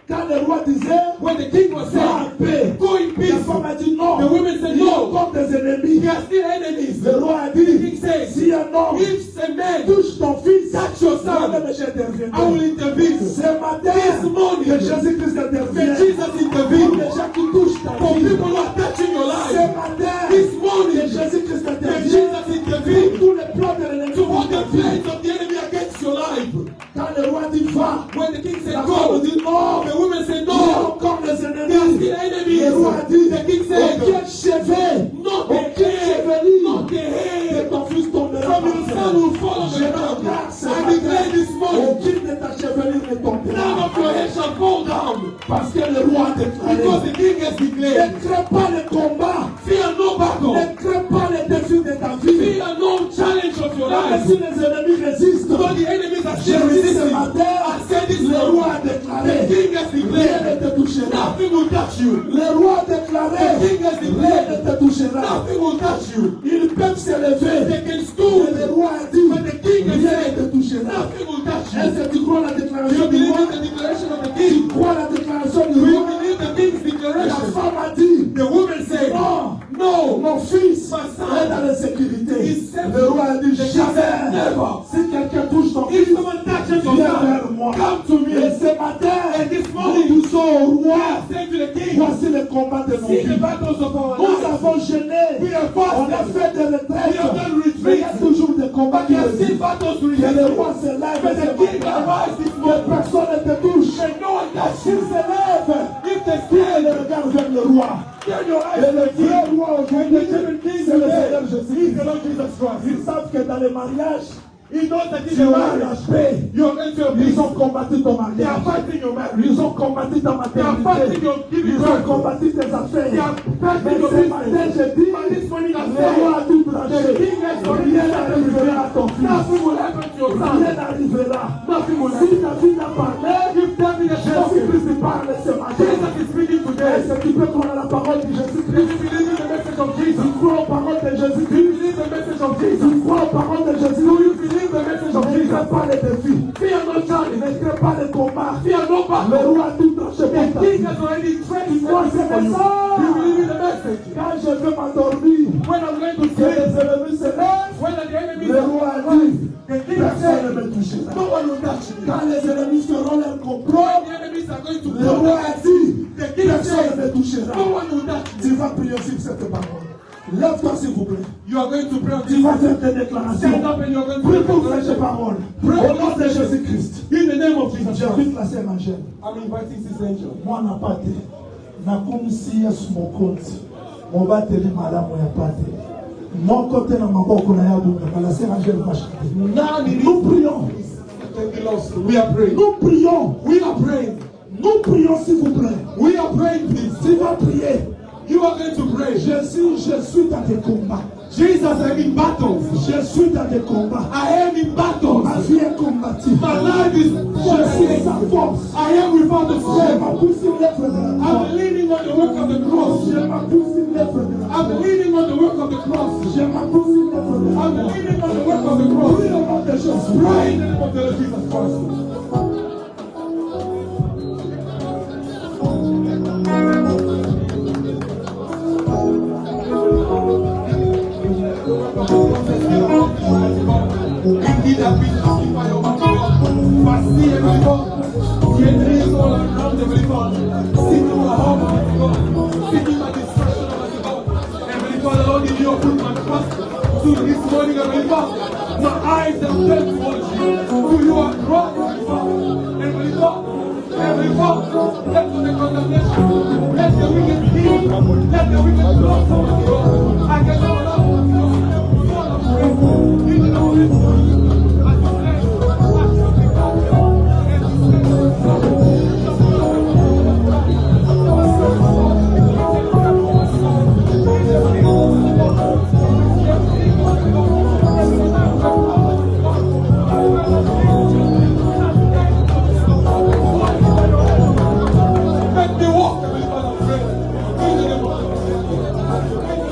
Quand le roi disait, When the king was va en saying, paix, go in la peace, femme a dit non. the women said Ils ont no. comme des ennemis. They are still enemies. Le roi a The dit, king says, si un homme if a man touche ton fils, touch your son, moi-même j'interviendrai. I will intervene. Ce matin, This morning, que Jésus-Christ May intervienne. Jesus Pour intervene. les gens qui touchent ta For vie. people who are touching your Ce life, matin, this que morning, Jésus-Christ may intervienne. Jesus intervene Tous les plans de l'ennemi to pour all ta the vie. plans of the enemy against your life. Quand le roi dit va, When the king said la go, femme dit non. the women said Il y a no. encore des They are ennemis. still enemies. Le roi a dit, The king said, aucun chevet, not the aucun head, chevelu not the de head. ton fils tombera From par your terre. son will fall on Je the regarde ground. ce I declare matin, this morning, aucune de ta chevelure ne none tombera. of your head shall fall down. Parce que le roi a Because déclaré. the king has Ne declared, crains pas le combat. fear no battle. Ne crains pas les défis de ta vie. Fear no challenge of your Même life. si les ennemis résistent, Though the enemies are je still dis ce resisting, matin, I said this le roi morning, a the déclaré. king has Rien declared, ne te touchera. nothing will touch you. Le roi a déclaré. The king has Rien declared, ne te touchera. nothing will touch you. Ils peuvent s'élever. They can Mais stoop, le roi a dit, but the king has rien ne said, te touchera. nothing will touch you. Est-ce que tu crois la Do déclaration you du believe roi? in the declaration of the Tu king? crois la déclaration Do du you roi? believe the king's La declaration? femme a dit, The woman said, non, no, mon fils my son est dans la sécurité. is safe. Le roi a dit, The king said, jamais. never. Si quelqu'un touche ton If fils, someone touches your viens son, vers moi. come to me. Et ce matin, And this nous morning, poussons au roi. say to the king, Voici le combat de nos see the vies. battles of our Nous lives. avons gêné. We are On a fasting. fait des We retraites. have done Mais il y a retreats. toujours des combats But qui there are still resistent. battles to Que le resist. roi se lève But et the se king bat. arise this Que morning. personne ne te touche. And no one touch S'il you. se lève, If they et stand, le regard vers le roi. turn your Et eyes le to the king. vrai roi aujourd'hui, The children king c'est le today Seigneur is Jésus. the Lord Jesus Christ. Ils savent que dans les mariages, He knows that in tu the auras marriage, la paix. you are going to Ils peace. ont combattu ton They are mariage. fighting your marriage. Ils ont combattu ta They are fighting maternité. your giving Ils ont birth. combattu tes They are affaires. Mais fighting your ce matin, business. je dis, But this morning I le roi a say, tout tranché. the king has already Rien said n'arrivera à ton fils. nothing will happen to your son. Rien n'arrivera. Nothing will Si happen. ta fille n'a parlé, If David has spoken, Jésus-Christ parle ce matin. Jesus is speaking today. Est-ce que tu peux croire à la parole de Do Jésus-Christ? you believe in the message of Tu Jesus? crois aux paroles de Do you Jésus-Christ? believe the message of Tu Jesus? crois aux paroles de Do Jésus? you believe the message of Ne Jesus? crains pas les défis. Fear no challenge. Ne crains pas les combats. Fear no Le battle. roi a tout tranché The pour ta king vie. has already trained Crois ce everything for you. message. Do you believe in the message? Quand je veux m'endormir, When I'm going to que les sleep, ennemis se lèvent, when the enemy le roi a dit, the king personne ne said, me touchera. no one will touch me. Quand les ennemis feront leur complot, When the enemies are going to le roi a dit, the king personne ne me said, touchera. no one will touch me. Tu vas prier sur cette parole. Lève-toi s'il vous plaît. You are going to pray on Tu this. vas faire tes Stand déclarations. up and you are going to Prie pray pour for cette the parole. Pray Au for nom de this. Jésus-Christ. In the name of Jesus J'ai Christ. vu placer Angèle. I'm inviting this angel. Mwana pate. Nakumisi Yesu mokonzi. Mobateli malamu ya pate. Moko te na maboko na ya bunga. La sœur Angèle va chanter. Nous prions. Thank you, Lord. We are praying. Nous prions. We are praying. Nous prions s'il vous plaît. We are praying, please. Tu vas prier. You are going to pray. Je suis dans des combats. Jesus, I'm in battles. Je suis dans des combats. I am in Ma battles. vie est combative. My life is Je suis sans force. I am without the Je strength. m'appuie sur l'œuvre de la croix. I'm leaning on the work of the cross. Je m'appuie sur l'œuvre de la I'm croix. leaning on the work of the cross. Je m'appuie sur l'œuvre de la I'm croix. leaning on the work of the Prie cross. au nom de Jésus. Pray in the name of the Lord Jesus Christ. have been looking for your money. But see, Heavenly Father, the enemy is all around, Heavenly Father. Seeking your home, Heavenly God. Seeking my destruction, Heavenly God. Heavenly Father, Lord, if you put my trust to this morning, Heavenly Father, my eyes have turned towards you. To you are drawn, Heavenly Father. Heavenly Father, Heavenly Father, let the condemnation, let the wicked heal, let the wicked block, Heavenly God. I can never love you, Lord, I'm grateful. In the Holy Spirit, as you bless, as you let me walk, Heavenly Father, I'm grateful. In the name of Jesus.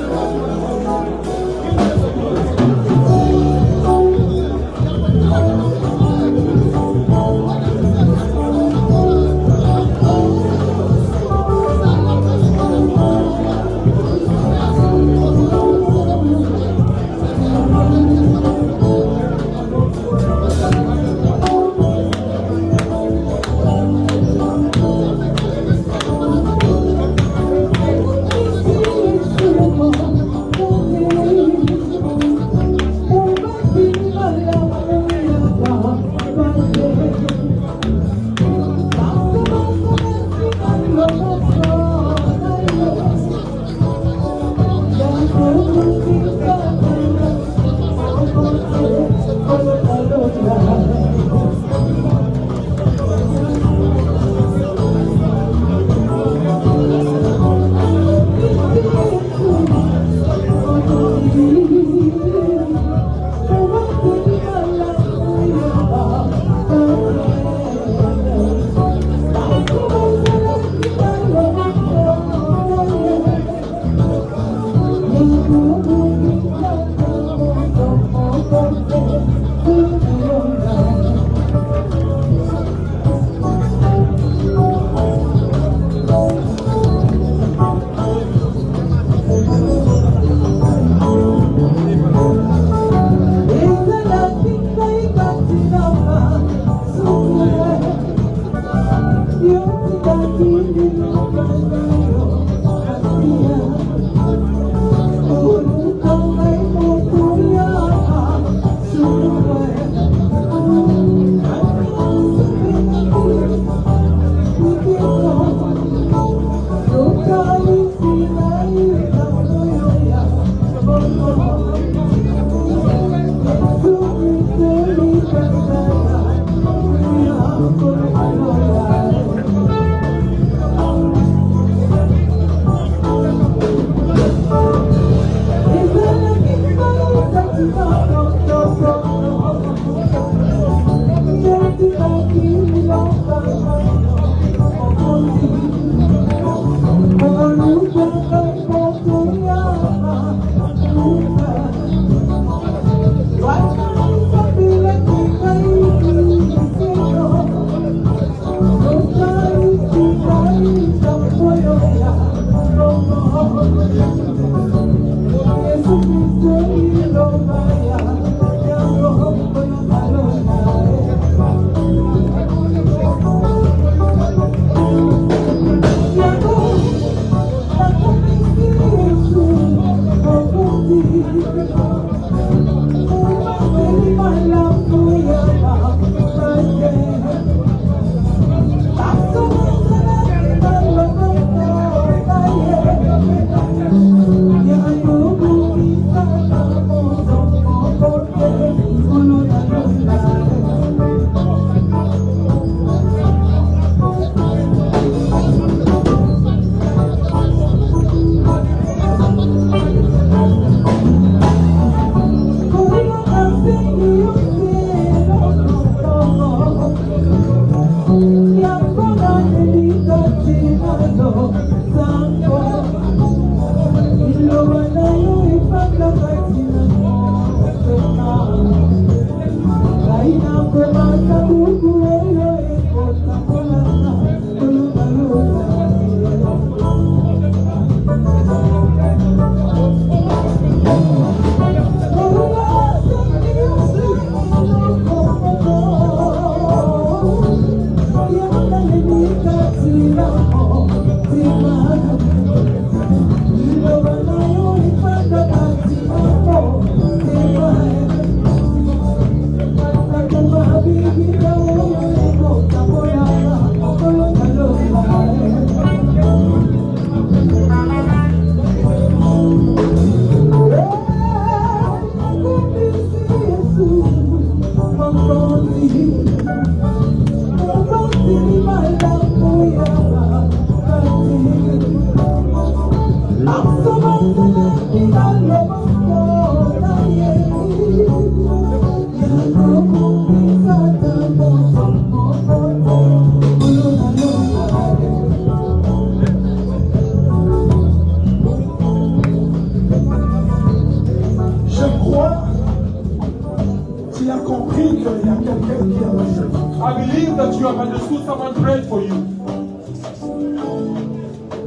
understood someone prayed for you.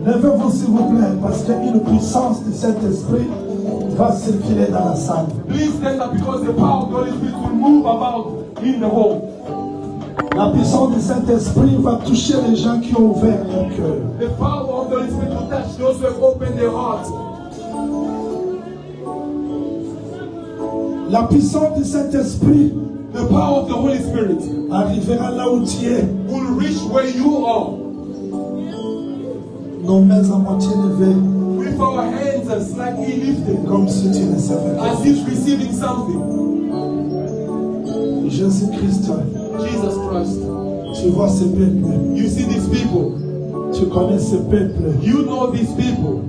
Levez-vous s'il vous plaît, parce qu'une puissance du Saint-Esprit va circuler dans la salle. Please stand up because the power of the Holy Spirit will move about in the hall. La puissance du Saint-Esprit va toucher les gens qui ont ouvert leur cœur. The power of the Holy Spirit will touch those who have opened their hearts. La puissance du Saint-Esprit, the power of the Holy Spirit, arrivera là où tu es. Will reach where you are. Nos mains à moitié levées. With our hands slightly lifted. Comme si tu ne savais pas. As if receiving something. Jésus-Christ. Jesus Christ. Tu vois ces peuples. You see these people. Tu connais ces peuples. You know these people.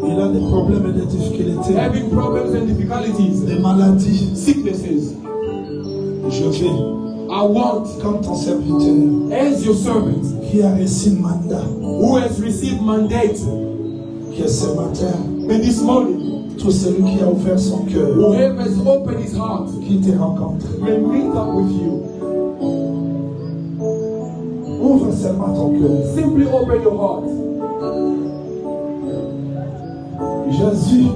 Il a des problèmes et des difficultés. Having problems and difficulties. Des maladies. Sicknesses. Je vais. I want. Comme ton serviteur. As your servant. Qui a reçu mandat. Who has received mandate. Que ce matin. And this morning. Tout celui qui a ouvert son cœur. Whoever has opened his heart. Qui te rencontre. May meet up with you. Ouvre seulement ton cœur. Simply open your heart. Jésus,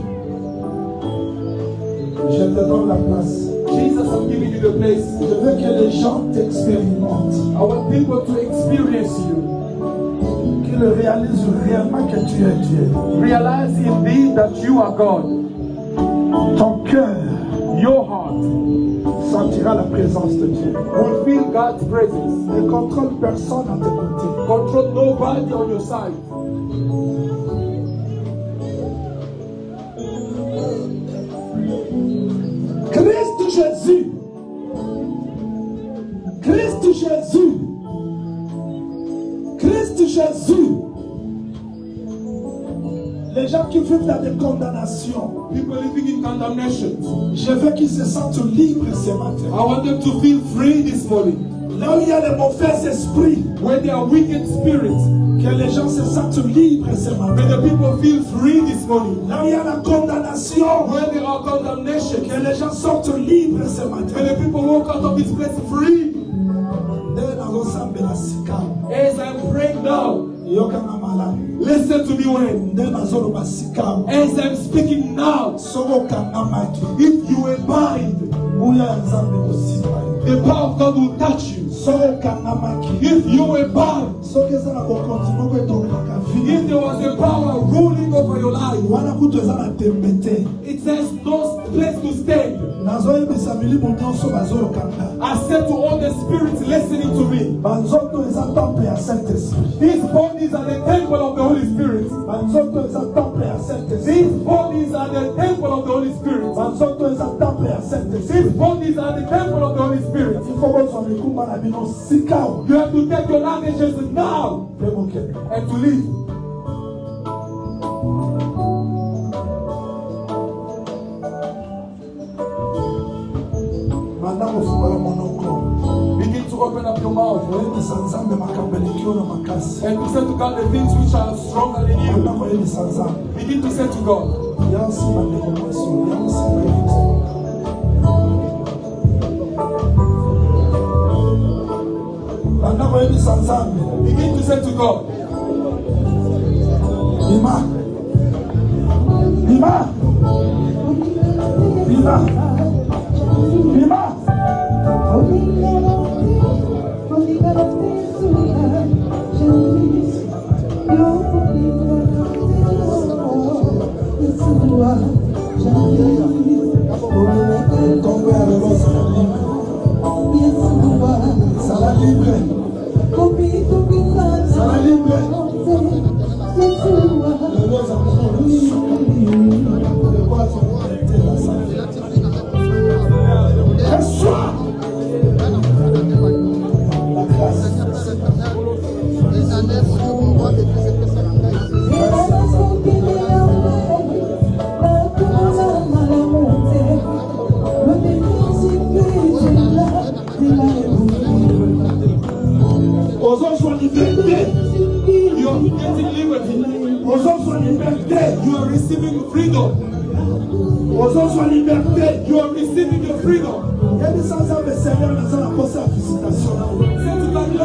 je te donne la place. Jesus, I'm giving you the place. Je veux que les gens t'expérimentent. I want people to experience you. Qu'ils réalisent réellement que tu es Dieu. Realize indeed that you are God. Ton cœur, your heart, sentira la présence de Dieu. Will feel God's presence. Ne contrôle personne à tes côtés. Control nobody on your side. Christ Jésus. Christ Jésus. Christ Jésus. Les gens qui vivent dans des condamnations. People living in condemnation. Je veux qu'ils se sentent libres ce matin. I want them to feel free this morning. Là où il y a les mauvais esprits. Where there are wicked spirits. Que les gens se sentent libres ce matin. May the people feel free this morning. Là où il y a la condamnation. Where there are condemnation. Que les gens sortent libres ce matin. May the people walk out of this place free. As I'm praying now, listen to me when. As I'm speaking now, if you abide, the power of God will touch you. If you abide, if there was a power ruling over your life, it has no place to stand. I said to all the spirits listening to me, these bodies are the temple of the Holy Spirit. These bodies are the temple of the Holy Spirit. These bodies are the temple of the Holy Spirit. You have to take your luggages now and to leave. Begin to open up your mouth and to say to God the things which are stronger than you. Begin to say to God. Begin to say to God. Bima. Bima. Bima. Bima. Sala libre. Sala libre. Reçois la grâce. You are getting liberty. You are receiving freedom. You are receiving your freedom. Say to God,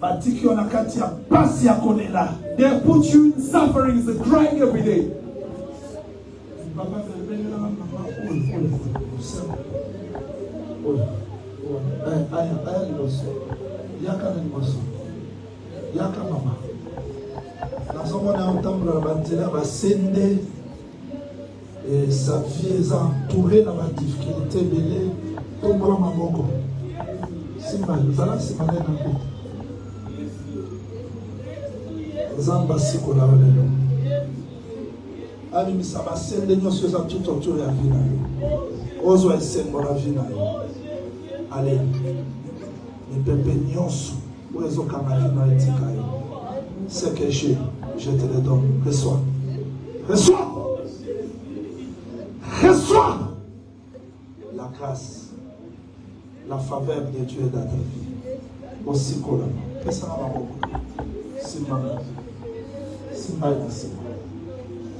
batiki on a kati ya pasi ya kolela. They have put you in sufferings and crying every day. Yaka mama. Nazomona entendre la bantela basende et sa vie est entourée dans la difficulté belé tombola maboko. Simba, zala simba na ko. Zamba sikola lelo. Ami misaba sende nyonso za tout autour ya vie na yo. Ozo esengo la vie na yo. Allez. Les pepe nyonso ozo kama vie na etika yo. Ce que j'ai, je te le donne. Reçois. Reçois. Reçois la grâce, la faveur de Dieu dans ta vie. Aussi qu'on a.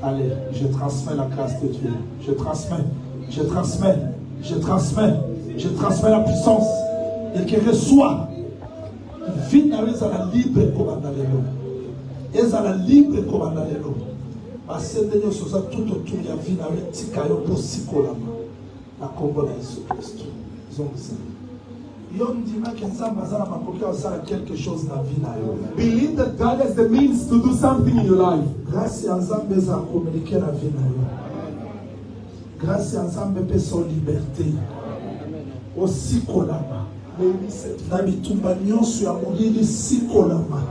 Allez, je transmets la grâce de Dieu. Je transmets la puissance. Et que reçoit. Vie à la libre comme Andalelo. Et à la libre comme Andalelo. Parce que nous sommes tout autour de la vie dans le tikayo pour sikolama. La combo de Jésus Christ. Ils ont dit ça. Quelque chose dans la vie na yo. Believe that God has the means to do something in your life. Grâce à Nzambe za communiquer la vie na yo. Grâce à Nzambe pe son liberté. Aussi kolama. Na bitumba nyonso ya molili sikolama.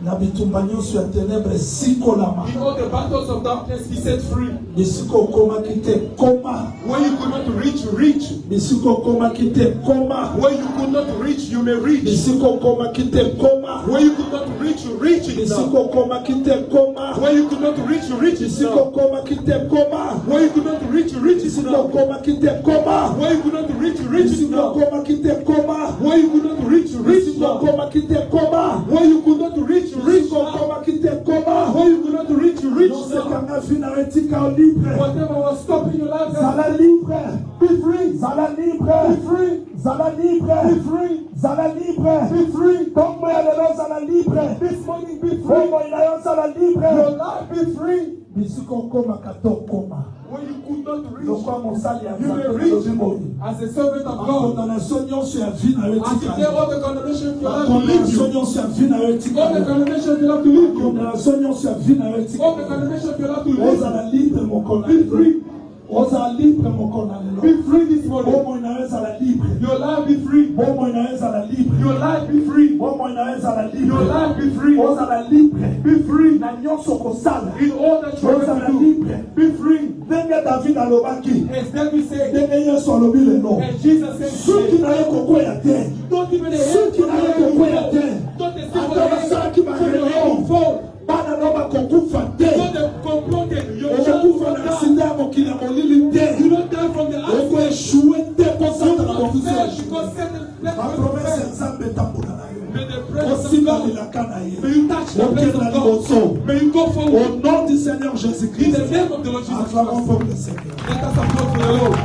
Na bitumba nyonso ya ténèbres sikolama. In all the battles of darkness, He set free. Bisiko koma kite koma. Where you could not reach, reach. Bisiko koma kite koma. Where you could not reach, you may reach. Bisiko koma kite koma. Where you could not reach, reach it now. Bisiko koma kite koma. Where you could not reach, reach it Bisiko now. koma kite koma. Where you could not reach, reach it Bisiko now. koma kite koma. Where you could not reach, reach it Bisiko now. koma kite koma. Where you could not reach, reach it Bisiko now. koma kite koma. Where you could not reach, reach Bisiko now. koma kite koma. Where you could not reach, reach Non se now. kanga fina retika libre. Whatever was stopping your life, Zala libre. be free. Zala libre. Be free. Zala libre. Be free. Zala libre. Be free. Tombo ya lelo zala libre. This morning, be free. Tombo inayo zala Your libre. life be free. Bisiko koma kato koma. When you could not reach, Lokwa mosali ya you may Nzambe reach lozimoni. as a servant of God. Condamnation nyonso ya vie na yo And etika. declare all the condemnation of your life to leave Condamnation you. nyonso ya vie na yo etika. All the condemnation of your life to leave you. Condamnation nyonso ya vie na yo etika. All the condemnation of your life to leave you. Ozala libre mokona. Be free. Ozala libre mokona lelo. Be free this morning. Bomo inaweza la libre. Your life be free. Bomo inaweza la libre. Your life be free. Bomo inaweza la Your libre. life be free. Ozala libre. Be free. Na nyonso kosala. In all that you Ozala have to do. libre. Be free. Ndenge David alobaki. As David said, Ndenge Yesu alobi lelo. and Jesus said, Soki na yo kokwea te. don't even the Soki na yo kokwea te. Don't the Ata simple basalaki hand to your bareyo. own fault. Bana no bakokufa te. Don't the comploted. Your child Okokufa will na not sida ya mokili ya molili te. You don't die from the Oko accident. eshuwe te po You sata na will not mafuso ya fail shuwe. because Satan let Ma you promesse ya fail. Nzambe tambola na yo. May the presence of Osimba God, lilaka na ye. may you touch the place Okenda of God. liboso. May you go forward. Au nom du Seigneur In Jésus-Christ. the name of the Lord Jesus Acclamons Christ. pour le Seigneur. Let us applaud for the Lord.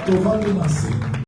Tovandi nasi.